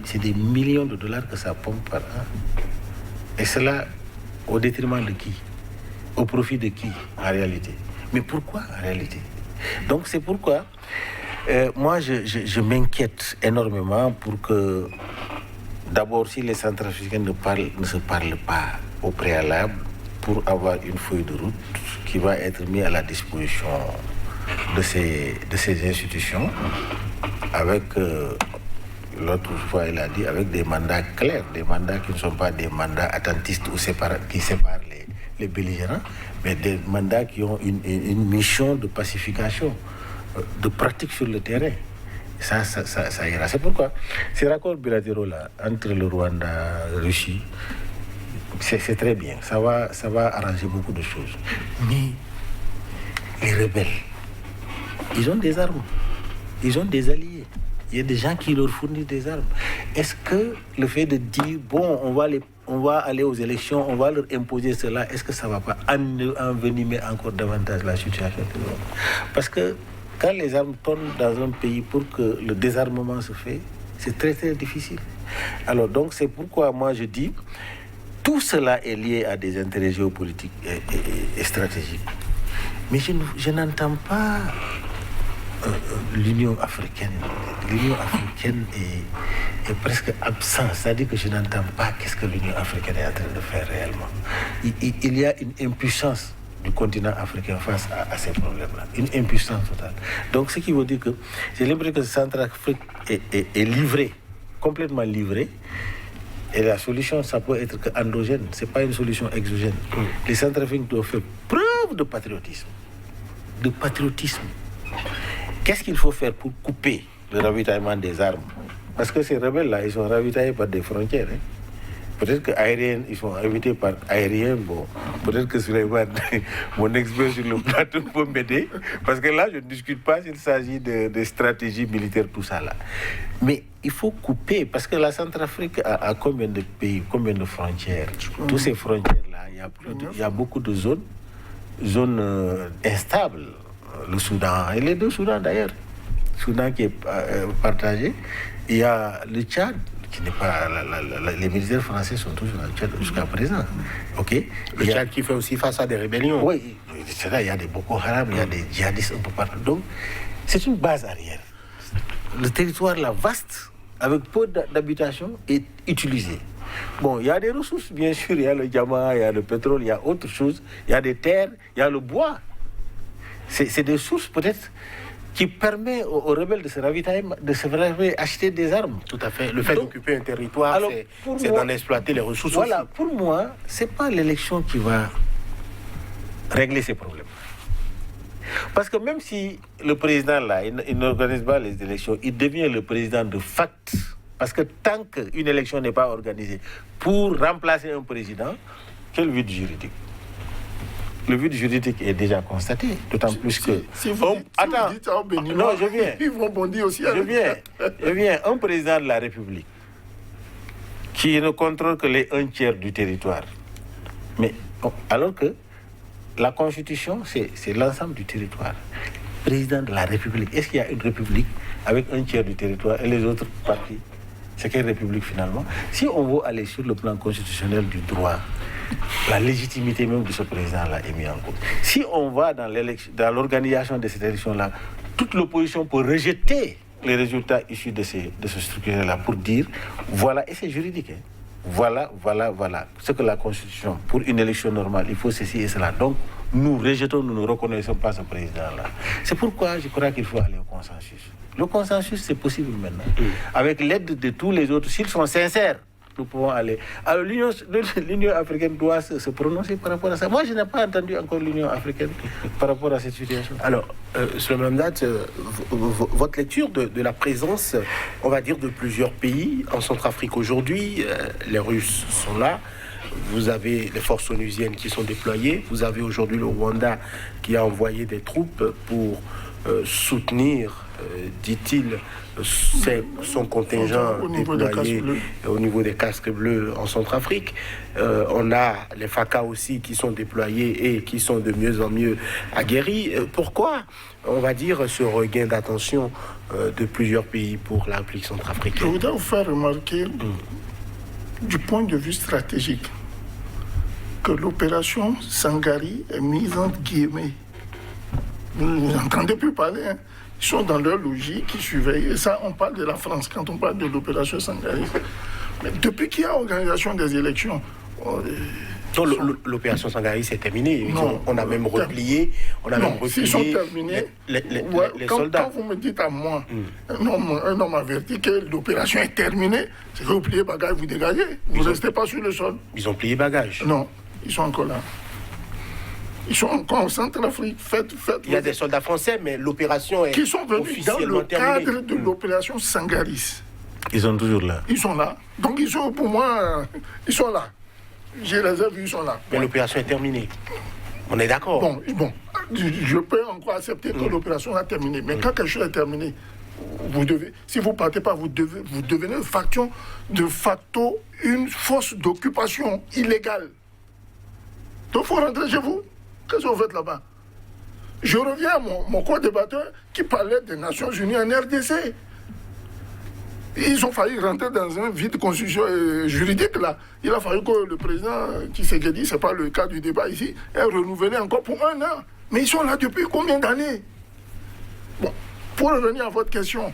c'est des millions de dollars que ça pompe par an. Et cela au détriment de qui? Au profit de qui, en réalité? Mais pourquoi, en réalité? Donc, c'est pourquoi, moi, je m'inquiète énormément pour que, d'abord, si les Centrafricains ne se parlent pas au préalable, pour avoir une feuille de route qui va être mise à la disposition de ces institutions, avec... l'autre fois, il a dit, avec des mandats clairs, des mandats qui ne sont pas des mandats attentistes ou qui séparent les belligérants, mais des mandats qui ont une mission de pacification, de pratique sur le terrain. Ça ira. C'est pourquoi ces raccords bilatéraux-là, entre le Rwanda et la Russie, c'est très bien. Ça va arranger beaucoup de choses. Mais les rebelles, ils ont des armes, ils ont des alliés. Il y a des gens qui leur fournissent des armes. Est-ce que le fait de dire, bon, on va aller aux élections, on va leur imposer cela, est-ce que ça ne va pas envenimer encore davantage la situation? Parce que quand les armes tombent dans un pays pour que le désarmement se fait, c'est très très difficile. Alors donc c'est pourquoi moi je dis, tout cela est lié à des intérêts géopolitiques et stratégiques. Mais je n'entends pas... l'Union africaine est presque absente. C'est-à-dire que je n'entends pas qu'est-ce que l'Union africaine est en train de faire réellement. Il y a une impuissance du continent africain face à ces problèmes-là. Une impuissance totale. Donc, ce qui veut dire que j'ai l'impression que Centrafrique est livrée, complètement livrée. Et la solution, ça peut être endogène. Ce n'est pas une solution exogène. Les Centrafricains doivent faire preuve de patriotisme. Qu'est-ce qu'il faut faire pour couper le ravitaillement des armes? Parce que ces rebelles-là, ils sont ravitaillés par des frontières. Hein. Peut-être qu'aériens, ils sont invités par aériens. Bon, peut-être que Souleymane, mon expert sur le plateau, peut m'aider. Parce que là, je ne discute pas s'il s'agit de stratégie militaire, tout ça là. Mais il faut couper, parce que la Centrafrique a combien de pays, combien de frontières? Toutes ces frontières-là, il y a beaucoup de zones instables. Le Soudan, et les deux Soudans d'ailleurs. Le Soudan qui est partagé. Il y a le Tchad, qui n'est pas... les militaires français sont toujours en Tchad jusqu'à présent. Okay? Le Tchad qui fait aussi face à des rébellions. Oui, c'est là, il y a des Boko Haram, il y a des djihadistes un peu partout. Donc, c'est une base arrière. Le territoire là, vaste, avec peu d'habitation, est utilisé. Bon, il y a des ressources, bien sûr. Il y a le diamant, il y a le pétrole, il y a autre chose. Il y a des terres, il y a le bois. c'est des sources peut-être qui permettent aux rebelles de se ravitailler, acheter des armes. Tout à fait. Le fait d'occuper un territoire, c'est d'en exploiter les ressources. Voilà, aussi. pour moi, c'est pas l'élection qui va régler ces problèmes. Parce que même si le président là, il n'organise pas les élections, il devient le président de facto. Parce que tant qu'une élection n'est pas organisée pour remplacer un président, quel vide juridique? Le vide juridique est déjà constaté, d'autant plus que... Si vous dites au Bénin, non, je viens. Ils vont bondir aussi. Je viens. Un président de la République qui ne contrôle que les 1/3 du territoire. Mais alors que la Constitution, c'est l'ensemble du territoire. Président de la République. Est-ce qu'il y a une République avec 1/3 du territoire et les autres parties? C'est quelle République finalement? Si on veut aller sur le plan constitutionnel du droit, la légitimité même de ce président-là est mise en cause. Si on va dans l'organisation de cette élection-là, toute l'opposition peut rejeter les résultats issus de ce structure-là pour dire, voilà, et c'est juridique, hein, voilà, ce que la Constitution, pour une élection normale, il faut ceci et cela. Donc, nous rejetons, nous ne reconnaissons pas ce président-là. C'est pourquoi je crois qu'il faut aller au consensus. Le consensus, c'est possible maintenant. Avec l'aide de tous les autres, s'ils sont sincères, nous pouvons aller. Alors l'Union africaine doit se prononcer par rapport à ça. Moi, je n'ai pas entendu encore l'Union africaine par rapport à cette situation. Alors, sur le même date, votre lecture de la présence, on va dire, de plusieurs pays en Centrafrique aujourd'hui, les Russes sont là. Vous avez les forces onusiennes qui sont déployées. Vous avez aujourd'hui le Rwanda qui a envoyé des troupes pour soutenir, dit-il, son contingent déployé au niveau des casques bleus en Centrafrique. On a les FACA aussi qui sont déployés et qui sont de mieux en mieux aguerris. Pourquoi, on va dire, ce regain d'attention de plusieurs pays pour la République centrafricaine? Je voudrais vous faire remarquer, du point de vue stratégique, que l'opération Sangari est mise entre guillemets. Vous n'entendez plus parler, hein? Ils sont dans leur logique, ils surveillent. Et ça, on parle de la France quand on parle de l'opération Sangari. Mais depuis qu'il y a organisation des élections... l'opération Sangari c'est terminé. On a même replié. S'ils sont terminés, les soldats. Quand vous me dites à moi, un homme averti que l'opération est terminée, c'est que vous pliez bagages, vous dégagez. Vous ne restez pas sur le sol. Ils ont plié bagages. Non, ils sont encore là. Ils sont encore en Centrafrique. Il y a des soldats français, mais l'opération est qui sont venus dans le cadre de l'opération Sangaris. Ils sont toujours là. Ils sont là. Donc ils sont, pour moi, ils sont là. J'ai les ai vus, ils sont là. Mais l'opération est terminée. On est d'accord. Bon, je peux encore accepter que l'opération a terminé. Mais quand quelque chose est terminé, vous devez, si vous ne partez pas, vous devenez de facto une force d'occupation illégale. Donc il faut rentrer chez vous. Qu'est-ce que vous faites là-bas? Je reviens à mon co-débatteur qui parlait des Nations Unies en RDC. Ils ont failli rentrer dans un vide constitutionnel juridique là. Il a fallu que le président Tshisekedi, ce n'est pas le cas du débat ici, ait renouvelé encore pour 1 an. Mais ils sont là depuis combien d'années? Bon, pour revenir à votre question,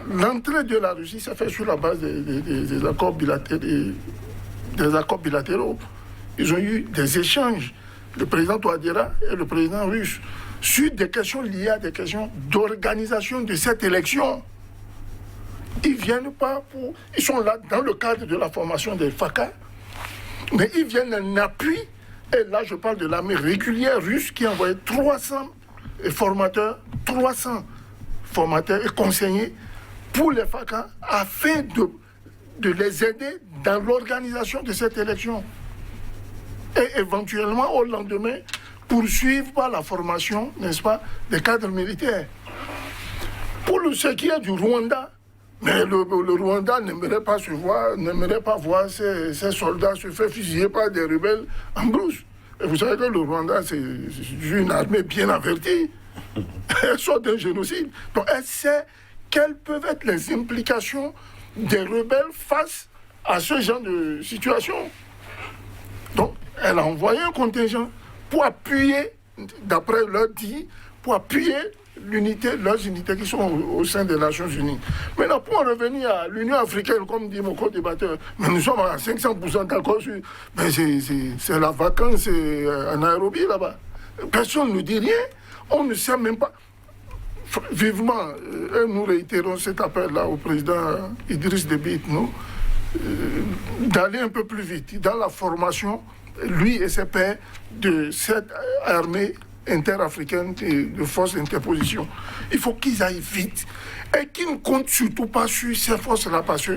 l'entrée de la Russie s'est faite sur la base des accords bilatéraux. Ils ont eu des échanges, le président Touadéra et le président russe, sur des questions liées à des questions d'organisation de cette élection. Ils viennent pas pour... Ils sont là dans le cadre de la formation des FACA, mais ils viennent en appui. Et là, je parle de l'armée régulière russe qui a envoyé 300 formateurs et conseillers pour les FACA afin de les aider dans l'organisation de cette élection. Et éventuellement, au lendemain, poursuivre par la formation, n'est-ce pas, des cadres militaires. Pour ce qui est du Rwanda, mais le Rwanda n'aimerait pas voir ses soldats se faire fusiller par des rebelles en brousse. Et vous savez que le Rwanda, c'est une armée bien avertie. Elle sort d'un génocide. Donc elle sait quelles peuvent être les implications des rebelles face à ce genre de situation. Donc, elle a envoyé un contingent pour appuyer, d'après leur dit, pour appuyer leurs unités qui sont au sein des Nations Unies. Maintenant, pour en revenir à l'Union africaine, comme dit mon co-débatteur, mais nous sommes à 500% d'accord sur... Mais c'est la vacance en Nairobi, là-bas. Personne ne dit rien. On ne sait même pas. Vivement, nous réitérons cet appel-là au président Idriss Déby Itno, d'aller un peu plus vite dans la formation, lui et ses pairs, de cette armée interafricaine de forces d'interposition. Il faut qu'ils aillent vite et qu'ils ne comptent surtout pas sur ces forces-là parce que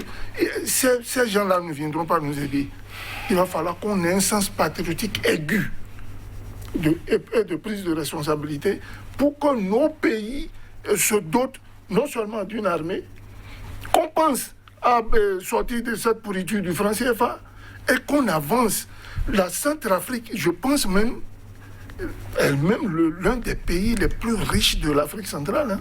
ces gens-là ne viendront pas nous aider. Il va falloir qu'on ait un sens patriotique aigu de prise de responsabilité pour que nos pays se dotent non seulement d'une armée, qu'on pense à sortir de cette pourriture du franc CFA et qu'on avance. La Centrafrique, je pense même, elle-même l'un des pays les plus riches de l'Afrique centrale. Hein.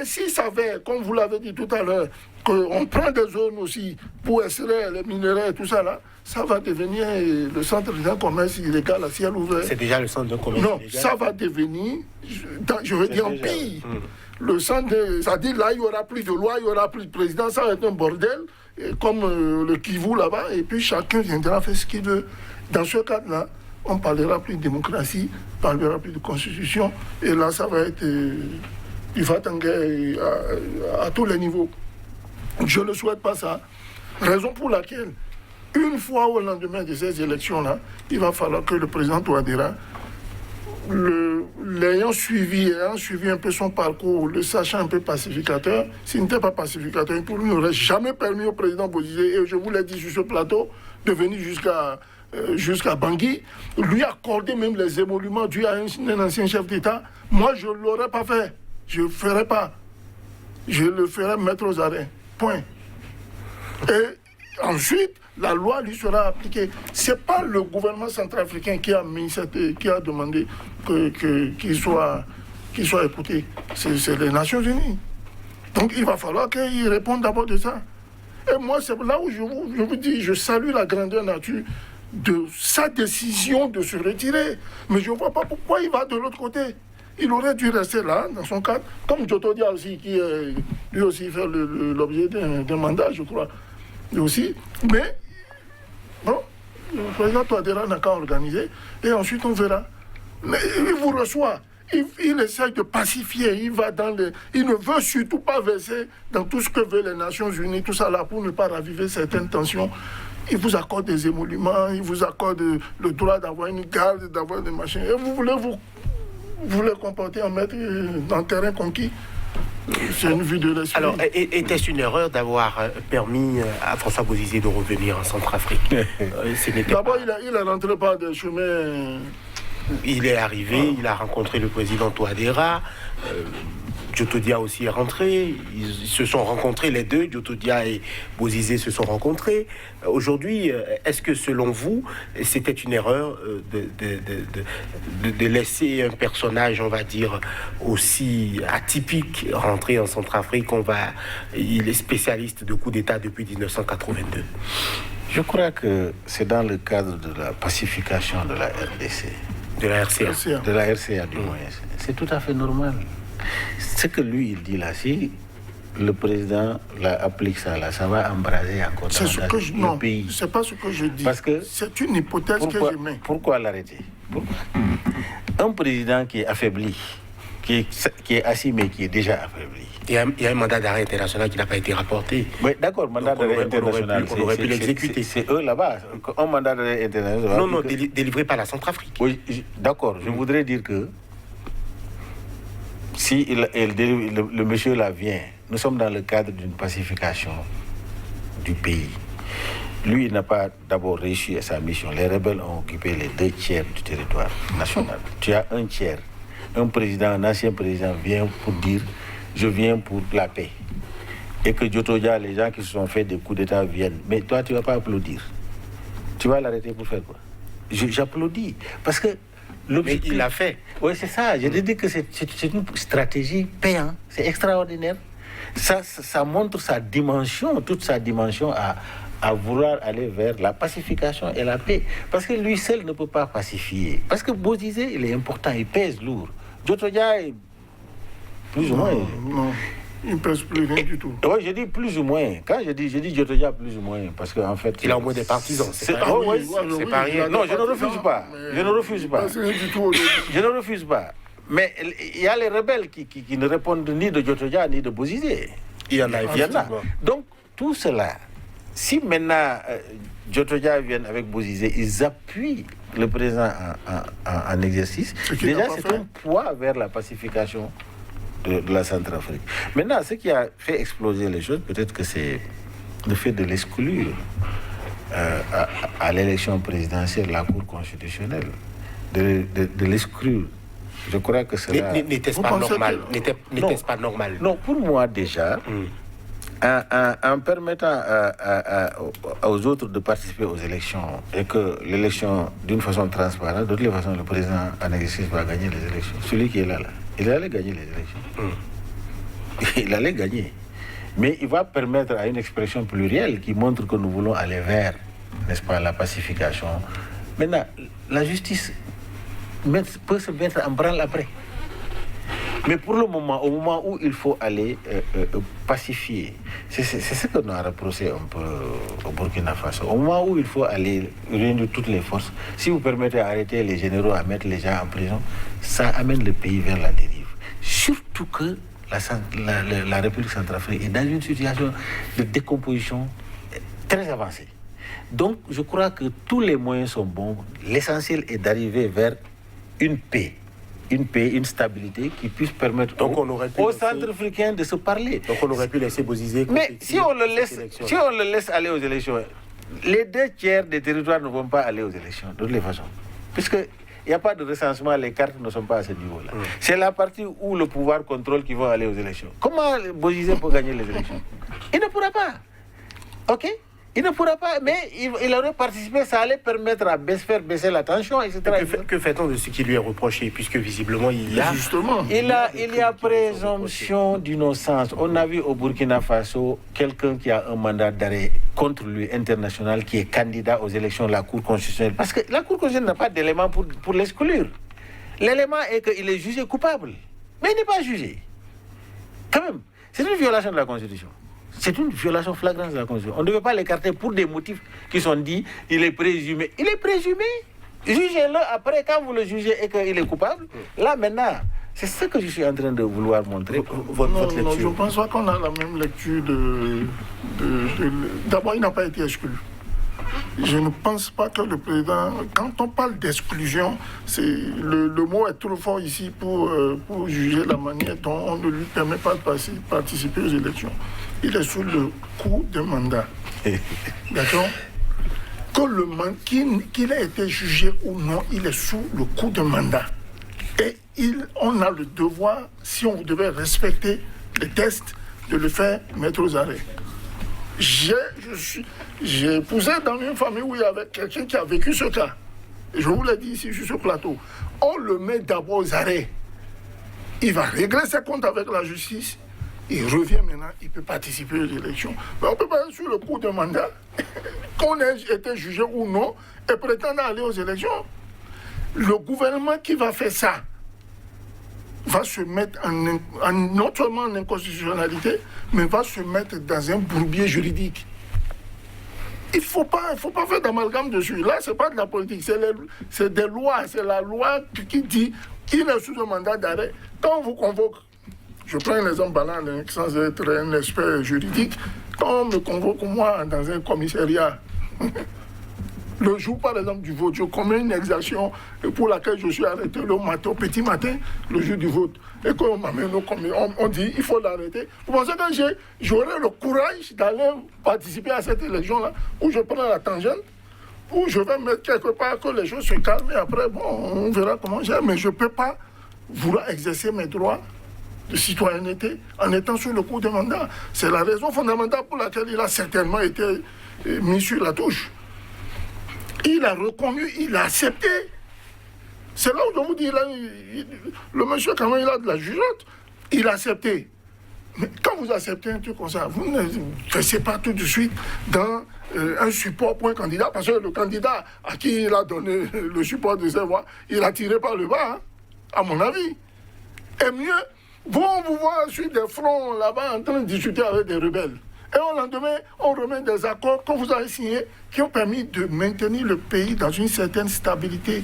Et s'ils savaient, comme vous l'avez dit tout à l'heure, qu'on prend des zones aussi pour extraire les minerais et tout ça là, ça va devenir le centre d'un commerce illégal à ciel ouvert. C'est déjà le centre d'un commerce illégal. Non, ça va devenir, je veux dire en pire. Le centre, c'est-à-dire là, il n'y aura plus de loi, il n'y aura plus de président, ça va être un bordel, comme le Kivu là-bas, et puis chacun viendra faire ce qu'il veut. Dans ce cadre-là, on ne parlera plus de démocratie, on ne parlera plus de constitution, et là, ça va être du fatangé à tous les niveaux. Je ne souhaite pas ça. Raison pour laquelle, une fois au lendemain de ces élections-là, il va falloir que le président Touadéra, l'ayant suivi un peu son parcours, le sachant un peu pacificateur, s'il n'était pas pacificateur, il n'aurait jamais permis au président Bozizé, et je vous l'ai dit sur ce plateau, de venir jusqu'à Bangui, lui accorder même les émoluments dus à un ancien chef d'État. Moi, je ne l'aurais pas fait. Je ne le ferai pas. Je le ferai mettre aux arrêts. Point. Et ensuite, la loi lui sera appliquée. Ce n'est pas le gouvernement centrafricain qui a demandé qu'il soit écouté. C'est les Nations Unies. Donc il va falloir qu'ils répondent d'abord de ça. Et moi, c'est là où je vous dis, je salue la grandeur nature de sa décision de se retirer. Mais je ne vois pas pourquoi il va de l'autre côté. Il aurait dû rester là, dans son cadre, comme Jotodia aussi, qui lui aussi fait l'objet d'un mandat, je crois. Lui aussi. Mais, bon, le président Touadéra n'a qu'à organiser, et ensuite on verra. Mais il vous reçoit. Il essaie de pacifier, il ne veut surtout pas verser dans tout ce que veulent les Nations Unies, tout ça là, pour ne pas raviver certaines tensions. Il vous accorde des émoluments, il vous accorde le droit d'avoir une garde, d'avoir des machins. Et vous voulez comporter en maître dans le terrain conquis. C'est une vue de l'esprit. Alors, était-ce une erreur d'avoir permis à François Bozizé de revenir en Centrafrique? D'abord, il est rentré par des chemins... Il est arrivé, il a rencontré le président Touadéra. Jotodia aussi est rentré. Ils se sont rencontrés les deux. Jotodia et Bozizé se sont rencontrés. Aujourd'hui, est-ce que selon vous, c'était une erreur de laisser un personnage, on va dire, aussi atypique rentrer en Centrafrique? Il est spécialiste de coups d'État depuis 1982. Je crois que c'est dans le cadre de la pacification de la RDC. De la RCA. De la RCA, du moins. C'est tout à fait normal. Ce que lui, il dit là, si le président applique ça là, ça va embraser encore le pays. C'est pas ce que je dis. Parce que c'est une hypothèse que je mets. Pourquoi l'arrêter? Un président qui est affaibli, qui est assis mais qui est déjà affaibli. Il y a un mandat d'arrêt international qui n'a pas été rapporté. Oui, d'accord, mandat d'arrêt international. On aurait pu l'exécuter. C'est eux là-bas. Un mandat d'arrêt international. Non, délivré par la Centrafrique. Oui, d'accord. Je voudrais dire que si le monsieur là vient, nous sommes dans le cadre d'une pacification du pays. Lui, il n'a pas d'abord réussi à sa mission. Les rebelles ont occupé les 2 tiers du territoire national. Tu as 1 tiers. Un ancien président vient pour dire je viens pour la paix. Et que Jotodia, les gens qui se sont fait des coups d'État viennent. Mais toi, tu ne vas pas applaudir. Tu vas l'arrêter pour faire quoi? J'applaudis. Parce que mais il l'a fait. Oui, c'est ça. Je te dis que c'est une stratégie payante. C'est extraordinaire. Ça montre sa dimension, toute sa dimension à vouloir aller vers la pacification et la paix. Parce que lui seul ne peut pas pacifier. Parce que Bozizé, il est important, il pèse lourd. Jotodia est plus ou moins... Non. Il ne pèse plus rien du tout. Oui, je dis plus ou moins. Quand je dis Djotodia plus ou moins, parce qu'en fait... Il a au moins des partisans. C'est pas rien. Non, je ne refuse pas. Je ne refuse pas. Je ne refuse pas. Mais il y a les rebelles qui ne répondent ni de Djotodia ni de Bozizé. Il y en a, Donc, tout cela, si maintenant Djotodia vient avec Bozizé, ils appuient le président en exercice. Déjà, c'est un poids vers la pacification de la Centrafrique. Maintenant, ce qui a fait exploser les choses, peut-être que c'est le fait de l'exclure à l'élection présidentielle, la Cour constitutionnelle, de l'exclure. Je crois que cela... N'était-ce pas normal? N'était-ce pas normal? Non, pour moi déjà, en permettant aux autres de participer aux élections et que l'élection, d'une façon transparente, de toute façon, le président en exercice va gagner les élections. Celui qui est là, il allait gagner les élections. Il allait gagner. Mais il va permettre à une expression plurielle qui montre que nous voulons aller vers, n'est-ce pas, la pacification. Maintenant, la justice peut se mettre en branle après. Mais pour le moment, au moment où il faut aller pacifier, c'est ce que nous a reproché un peu au Burkina Faso. Au moment où il faut aller réunir toutes les forces, si vous permettez d'arrêter les généraux à mettre les gens en prison, ça amène le pays vers la dérive. Surtout que la République centrafricaine est dans une situation de décomposition très avancée. Donc, je crois que tous les moyens sont bons. L'essentiel est d'arriver vers une paix, une stabilité qui puisse permettre aux Centrafricains de se parler. Donc on aurait pu laisser Bozizé. Mais si on le laisse aller aux élections, les 2/3 des territoires ne vont pas aller aux élections, de toutes les façons. Puisqu'il n'y a pas de recensement, les cartes ne sont pas à ce niveau-là. C'est la partie où le pouvoir contrôle qui va aller aux élections. Comment Bozizé peut gagner les élections? Il ne pourra pas. OK? Il ne pourra pas, mais il aurait participé, ça allait permettre à faire baisser la tension, etc. Que fait-on de ce qui lui est reproché, puisque visiblement il y a... Justement. Il y a présomption d'innocence. On a vu au Burkina Faso quelqu'un qui a un mandat d'arrêt contre lui international, qui est candidat aux élections de la Cour constitutionnelle. Parce que la Cour constitutionnelle n'a pas d'élément pour l'exclure. L'élément est qu'il est jugé coupable, mais il n'est pas jugé. Quand même, c'est une violation de la Constitution. C'est une violation flagrante de la Constitution. On ne devait pas l'écarter pour des motifs qui sont dits. Il est présumé. Il est présumé. Jugez-le après, quand vous le jugez et qu'il est coupable. Là, maintenant, c'est ce que je suis en train de vouloir montrer. Votre lecture. Non, je ne pense pas qu'on a la même lecture D'abord, il n'a pas été exclu. Je ne pense pas que le président... Quand on parle d'exclusion, le mot est trop fort ici pour juger la manière dont on ne lui permet pas de participer aux élections. Il est sous le coup de mandat. D'accord? Qu'il ait été jugé ou non, il est sous le coup de mandat. Et on a le devoir, si on devait respecter les tests, de le faire mettre aux arrêts. J'ai épousé dans une famille où il y avait quelqu'un qui a vécu ce cas. Et je vous l'ai dit ici sur ce plateau. On le met d'abord aux arrêts. Il va régler ses comptes avec la justice. Il revient maintenant, il peut participer aux élections. Mais on ne peut pas être sur le coup de mandat, qu'on ait été jugé ou non, et prétendre aller aux élections. Le gouvernement qui va faire ça va se mettre non seulement en inconstitutionnalité, mais va se mettre dans un bourbier juridique. Il ne faut pas faire d'amalgame dessus. Là, ce n'est pas de la politique, c'est des lois. C'est la loi qui dit qu'il est sous un mandat d'arrêt. Quand on vous convoque, je prends un exemple banal, sans être un expert juridique, quand on me convoque, moi, dans un commissariat, le jour, par exemple, du vote, je commets une exaction pour laquelle je suis arrêté le matin, au petit matin, le jour du vote. Et quand on m'amène au commissariat, on dit il faut l'arrêter. Vous pensez que j'aurai le courage d'aller participer à cette élection-là, où je prends la tangente, où je vais mettre quelque part que les choses se calment, et après, bon, on verra comment j'ai. Mais je ne peux pas vouloir exercer mes droits de citoyenneté en étant sur le coup de mandat. C'est la raison fondamentale pour laquelle il a certainement été mis sur la touche. Il a reconnu, il a accepté. C'est là où je vous dis, là, le monsieur, quand même, il a de la jugeote. Il a accepté. Mais quand vous acceptez un truc comme ça, vous ne faites pas tout de suite dans un support pour un candidat, parce que le candidat à qui il a donné le support de ses voix, il a tiré par le bas, hein, à mon avis. Et mieux, vont vous voir sur des fronts là-bas en train de discuter avec des rebelles. Et au lendemain, on remet des accords que vous avez signés qui ont permis de maintenir le pays dans une certaine stabilité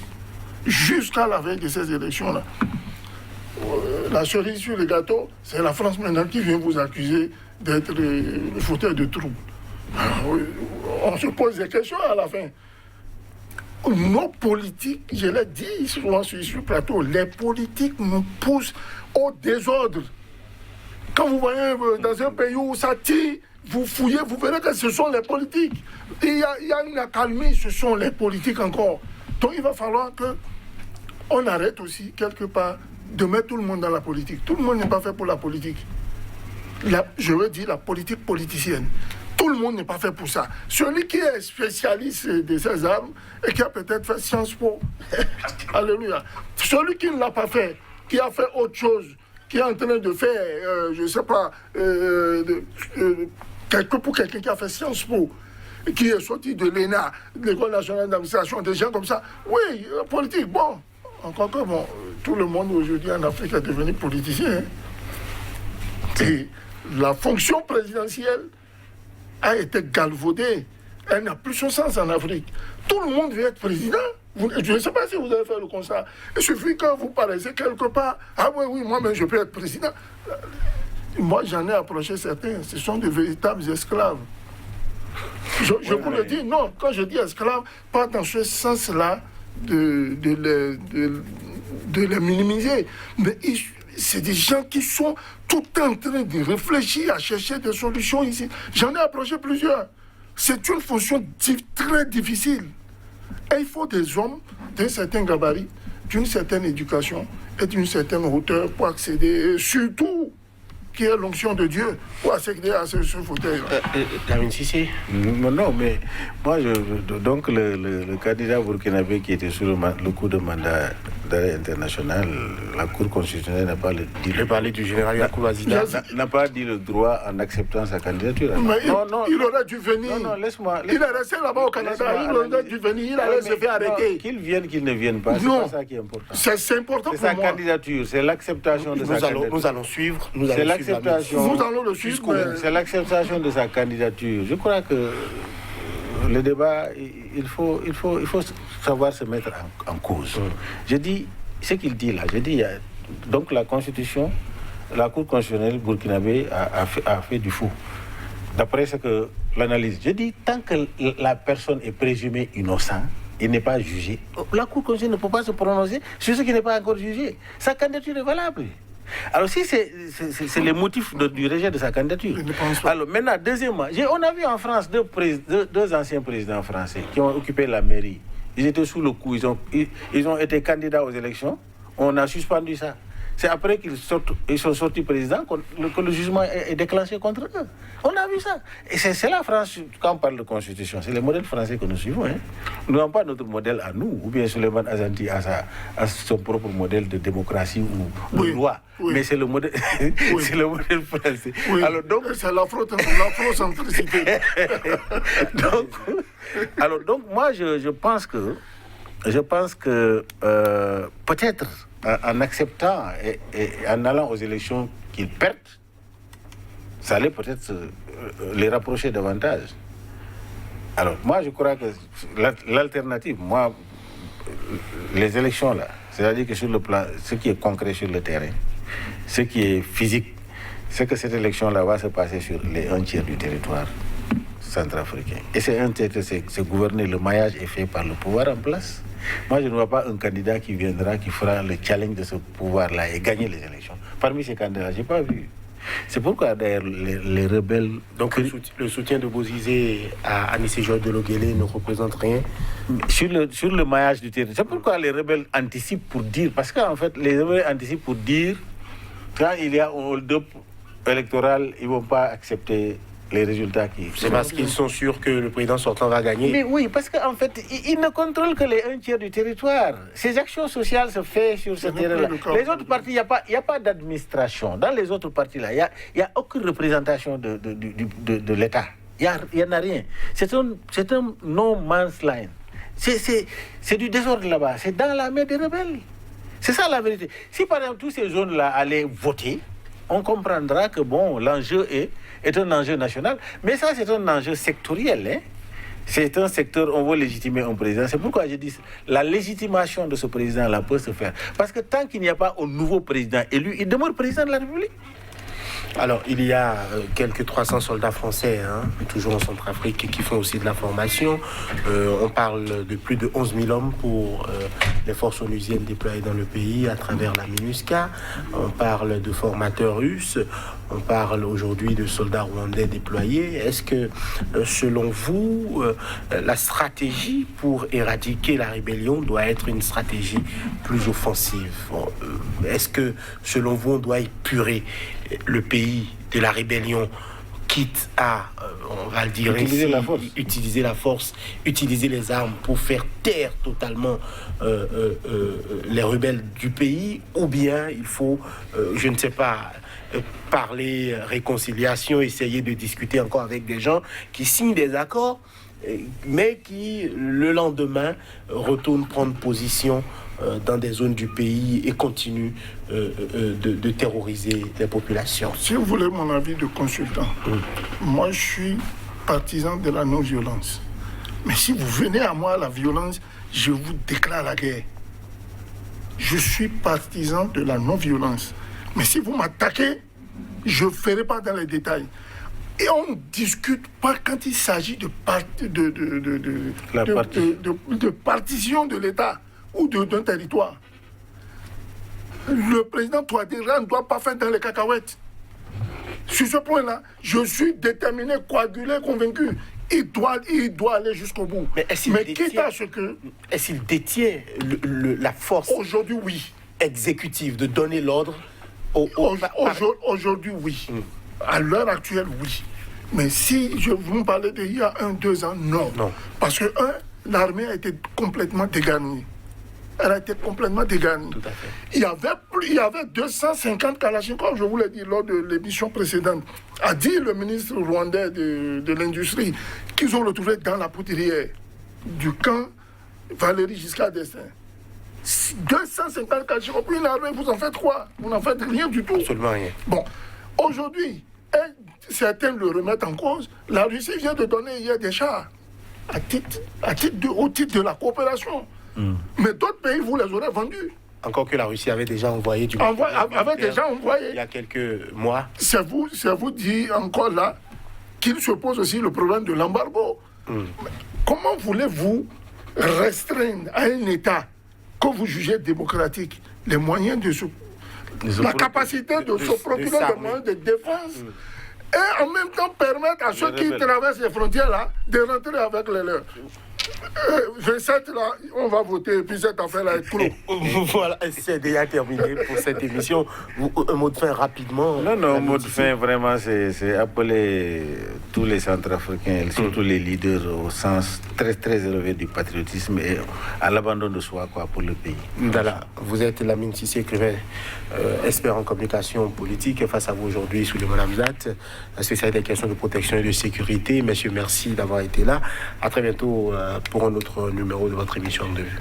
jusqu'à la veille de ces élections-là. La cerise sur le gâteau, c'est la France maintenant qui vient vous accuser d'être le fauteur de troubles. On se pose des questions à la fin. Nos politiques, je l'ai dit souvent sur ce plateau, les politiques nous poussent au désordre. Quand vous voyez dans un pays où ça tire, vous fouillez, vous verrez que ce sont les politiques. Il y a une accalmie, ce sont les politiques encore. Donc il va falloir qu'on arrête aussi, quelque part, de mettre tout le monde dans la politique. Tout le monde n'est pas fait pour la politique. Je veux dire la politique politicienne. Tout le monde n'est pas fait pour ça. Celui qui est spécialiste de ces armes et qui a peut-être fait Sciences Po, alléluia. Celui qui ne l'a pas fait, qui a fait autre chose, qui est en train de faire, je ne sais pas, pour quelqu'un qui a fait Sciences Po, qui est sorti de l'ENA, de l'École nationale d'administration, des gens comme ça. Oui, politique, bon. Encore que, bon, tout le monde aujourd'hui en Afrique est devenu politicien. Hein. Et la fonction présidentielle a été galvaudée. Elle n'a plus son sens en Afrique. Tout le monde veut être président. Je ne sais pas si vous avez fait le constat. Il suffit que vous paraissez quelque part. Ah oui, moi-même, je peux être président. Moi, j'en ai approché certains. Ce sont de véritables esclaves. Je vous le dis, non. Quand je dis esclaves, pas dans ce sens-là de les minimiser. Mais c'est des gens qui sont tout en train de réfléchir, à chercher des solutions ici. J'en ai approché plusieurs. C'est une fonction très difficile. Et il faut des hommes d'un certain gabarit, d'une certaine éducation et d'une certaine hauteur pour accéder, et surtout, qui est l'onction de Dieu, pour accéder à ce fauteuil. Lamine Cissé. Non, mais moi, donc le candidat burkinabé qui était sur le coup de mandat d'arrêt international, la Cour constitutionnelle n'a pas dit. Il a parlé du général Yacoub Azida. N'a pas dit le droit en acceptant sa candidature. Mais il aurait dû venir. Non, laisse-moi. Il est resté là-bas au Canada. Il aurait dû venir. Il allait se faire arrêter. Qu'il vienne, qu'il ne vienne pas. C'est pas ça qui est important. C'est important pour moi. C'est sa moi. candidature. C'est l'acceptation de sa candidature. Nous allons suivre. Nous allons le suivre. C'est l'acceptation de sa candidature. Je crois que le débat, il faut savoir se mettre en cause. Je dis, ce qu'il dit là, donc la Constitution, la Cour constitutionnelle burkinabé a fait du faux. D'après ce que l'analyse, je dis, tant que la personne est présumée innocente, il n'est pas jugé, la Cour constitutionnelle ne peut pas se prononcer sur ce qui n'est pas encore jugé. Sa candidature est valable. Alors si c'est les motifs du rejet de sa candidature. Alors maintenant, deuxièmement, on a vu en France deux anciens présidents français qui ont occupé la mairie. Ils étaient sous le coup, ils ont été candidats aux élections, on a suspendu ça. C'est après qu'ils sont sortis présidents que le jugement est déclenché contre eux. On a vu ça. Et c'est la France, quand on parle de constitution, c'est le modèle français que nous suivons. Hein. Nous n'avons pas notre modèle à nous, ou bien Suleiman Azanti a son propre modèle de démocratie ou de loi. Oui. Mais c'est le modèle, c'est le modèle français. Oui. Alors donc, c'est l'afrocentricité. donc moi je pense que peut-être en acceptant et en allant aux élections qu'ils perdent, ça allait peut-être les rapprocher davantage. Alors moi je crois que l'alternative, les élections là, c'est-à-dire que sur le plan, ce qui est concret sur le terrain, ce qui est physique, c'est que cette élection là va se passer sur les 1/3 du territoire centrafricain. Et c'est gouverné, le maillage est fait par le pouvoir en place. Moi, je ne vois pas un candidat qui viendra, qui fera le challenge de ce pouvoir-là et gagner les élections. Parmi ces candidats, je n'ai pas vu. C'est pourquoi, d'ailleurs, les rebelles... Donc, le soutien de Bozizé à Anissé Georges de Logélé ne représente rien sur le maillage du territoire. C'est pourquoi les rebelles anticipent pour dire... Parce qu'en fait, les rebelles anticipent pour dire quand il y a un hold-up électoral, ils ne vont pas accepter les résultats qui... C'est parce qu'ils sont sûrs que le président sortant va gagner. Mais oui, parce qu'en fait, ils ne contrôlent que les 1/3 du territoire. Ces actions sociales se font sur ce terrain-là. Les autres partis, il n'y a pas d'administration. Dans les autres partis-là, il n'y a aucune représentation de l'État. Il n'y en a rien. C'est un no man's land. C'est du désordre là-bas. C'est dans la main des rebelles. C'est ça la vérité. Si par exemple tous ces jeunes-là allaient voter, on comprendra que bon, l'enjeu est un enjeu national, mais ça c'est un enjeu sectoriel. Hein. C'est un secteur, on veut légitimer un président. C'est pourquoi je dis la légitimation de ce président-là peut se faire. Parce que tant qu'il n'y a pas un nouveau président élu, il demeure président de la République. Alors, il y a quelques 300 soldats français, toujours en Centrafrique, qui font aussi de la formation. On parle de plus de 11 000 hommes pour les forces onusiennes déployées dans le pays à travers la MINUSCA. On parle de formateurs russes. On parle aujourd'hui de soldats rwandais déployés. Est-ce que, selon vous, la stratégie pour éradiquer la rébellion doit être une stratégie plus offensive? Est-ce que, selon vous, on doit épurer le pays de la rébellion, quitte à, on va le dire utiliser la force, utiliser les armes pour faire taire totalement les rebelles du pays, ou bien il faut, je ne sais pas, parler réconciliation, essayer de discuter encore avec des gens qui signent des accords, mais qui, le lendemain, retournent prendre position dans des zones du pays et continuent de terroriser les populations. Si vous voulez mon avis de consultant, moi je suis partisan de la non-violence. Mais si vous venez à moi la violence, je vous déclare la guerre. Je suis partisan de la non-violence. Mais si vous m'attaquez, je ne ferai pas dans les détails. Et on ne discute pas quand il s'agit de partition de l'État ou d'un territoire. Le président Touadéra ne doit pas faire dans les cacahuètes. Sur ce point-là, je suis déterminé, coagulé, convaincu. Il doit aller jusqu'au bout. Mais quitte à ce que... Est-ce qu'il détient la force aujourd'hui, oui, exécutive de donner l'ordre Aujourd'hui, oui. À l'heure actuelle, oui. Mais si vous me parlez d'il y a 1-2 ans, non. Parce que, l'armée a été complètement dégarnie. Elle a été complètement dégarnie. Tout à fait. Il y avait 250 Kalachnikov, je vous l'ai dit lors de l'émission précédente, a dit le ministre rwandais de l'Industrie, qu'ils ont retrouvé dans la poudrière du camp Valéry Giscard d'Estaing. 250 Kalachnikov, puis une armée, vous en faites quoi? Vous n'en faites rien du tout. Absolument rien. Bon, aujourd'hui, certains le remettent en cause. La Russie vient de donner hier des chars au titre de la coopération. Mais d'autres pays, vous les aurez vendus. Encore que la Russie avait déjà envoyé du avait déjà envoyé. Il y a quelques mois. C'est vous dit encore là qu'il se pose aussi le problème de l'embargo. Comment voulez-vous restreindre à un État que vous jugez démocratique les moyens la capacité de se procurer des moyens de défense et en même temps permettre à ceux qui traversent les frontières là de rentrer avec les leurs? 27 là, on va voter et puis cette affaire-là est clos. Voilà, c'est déjà terminé pour cette émission. Un mot de fin rapidement. Non, un mot de fin vraiment, c'est appeler tous les Centrafricains, surtout les leaders, au sens très très élevé du patriotisme et à l'abandon de soi pour le pays. Voilà, vous êtes Lamine Cissé, écrivain, expert en communication politique. Face à vous aujourd'hui, Souleymane Hamzat, spécialiste des questions de protection et de sécurité. Messieurs, merci d'avoir été là. À très bientôt pour un autre numéro de votre émission de vue.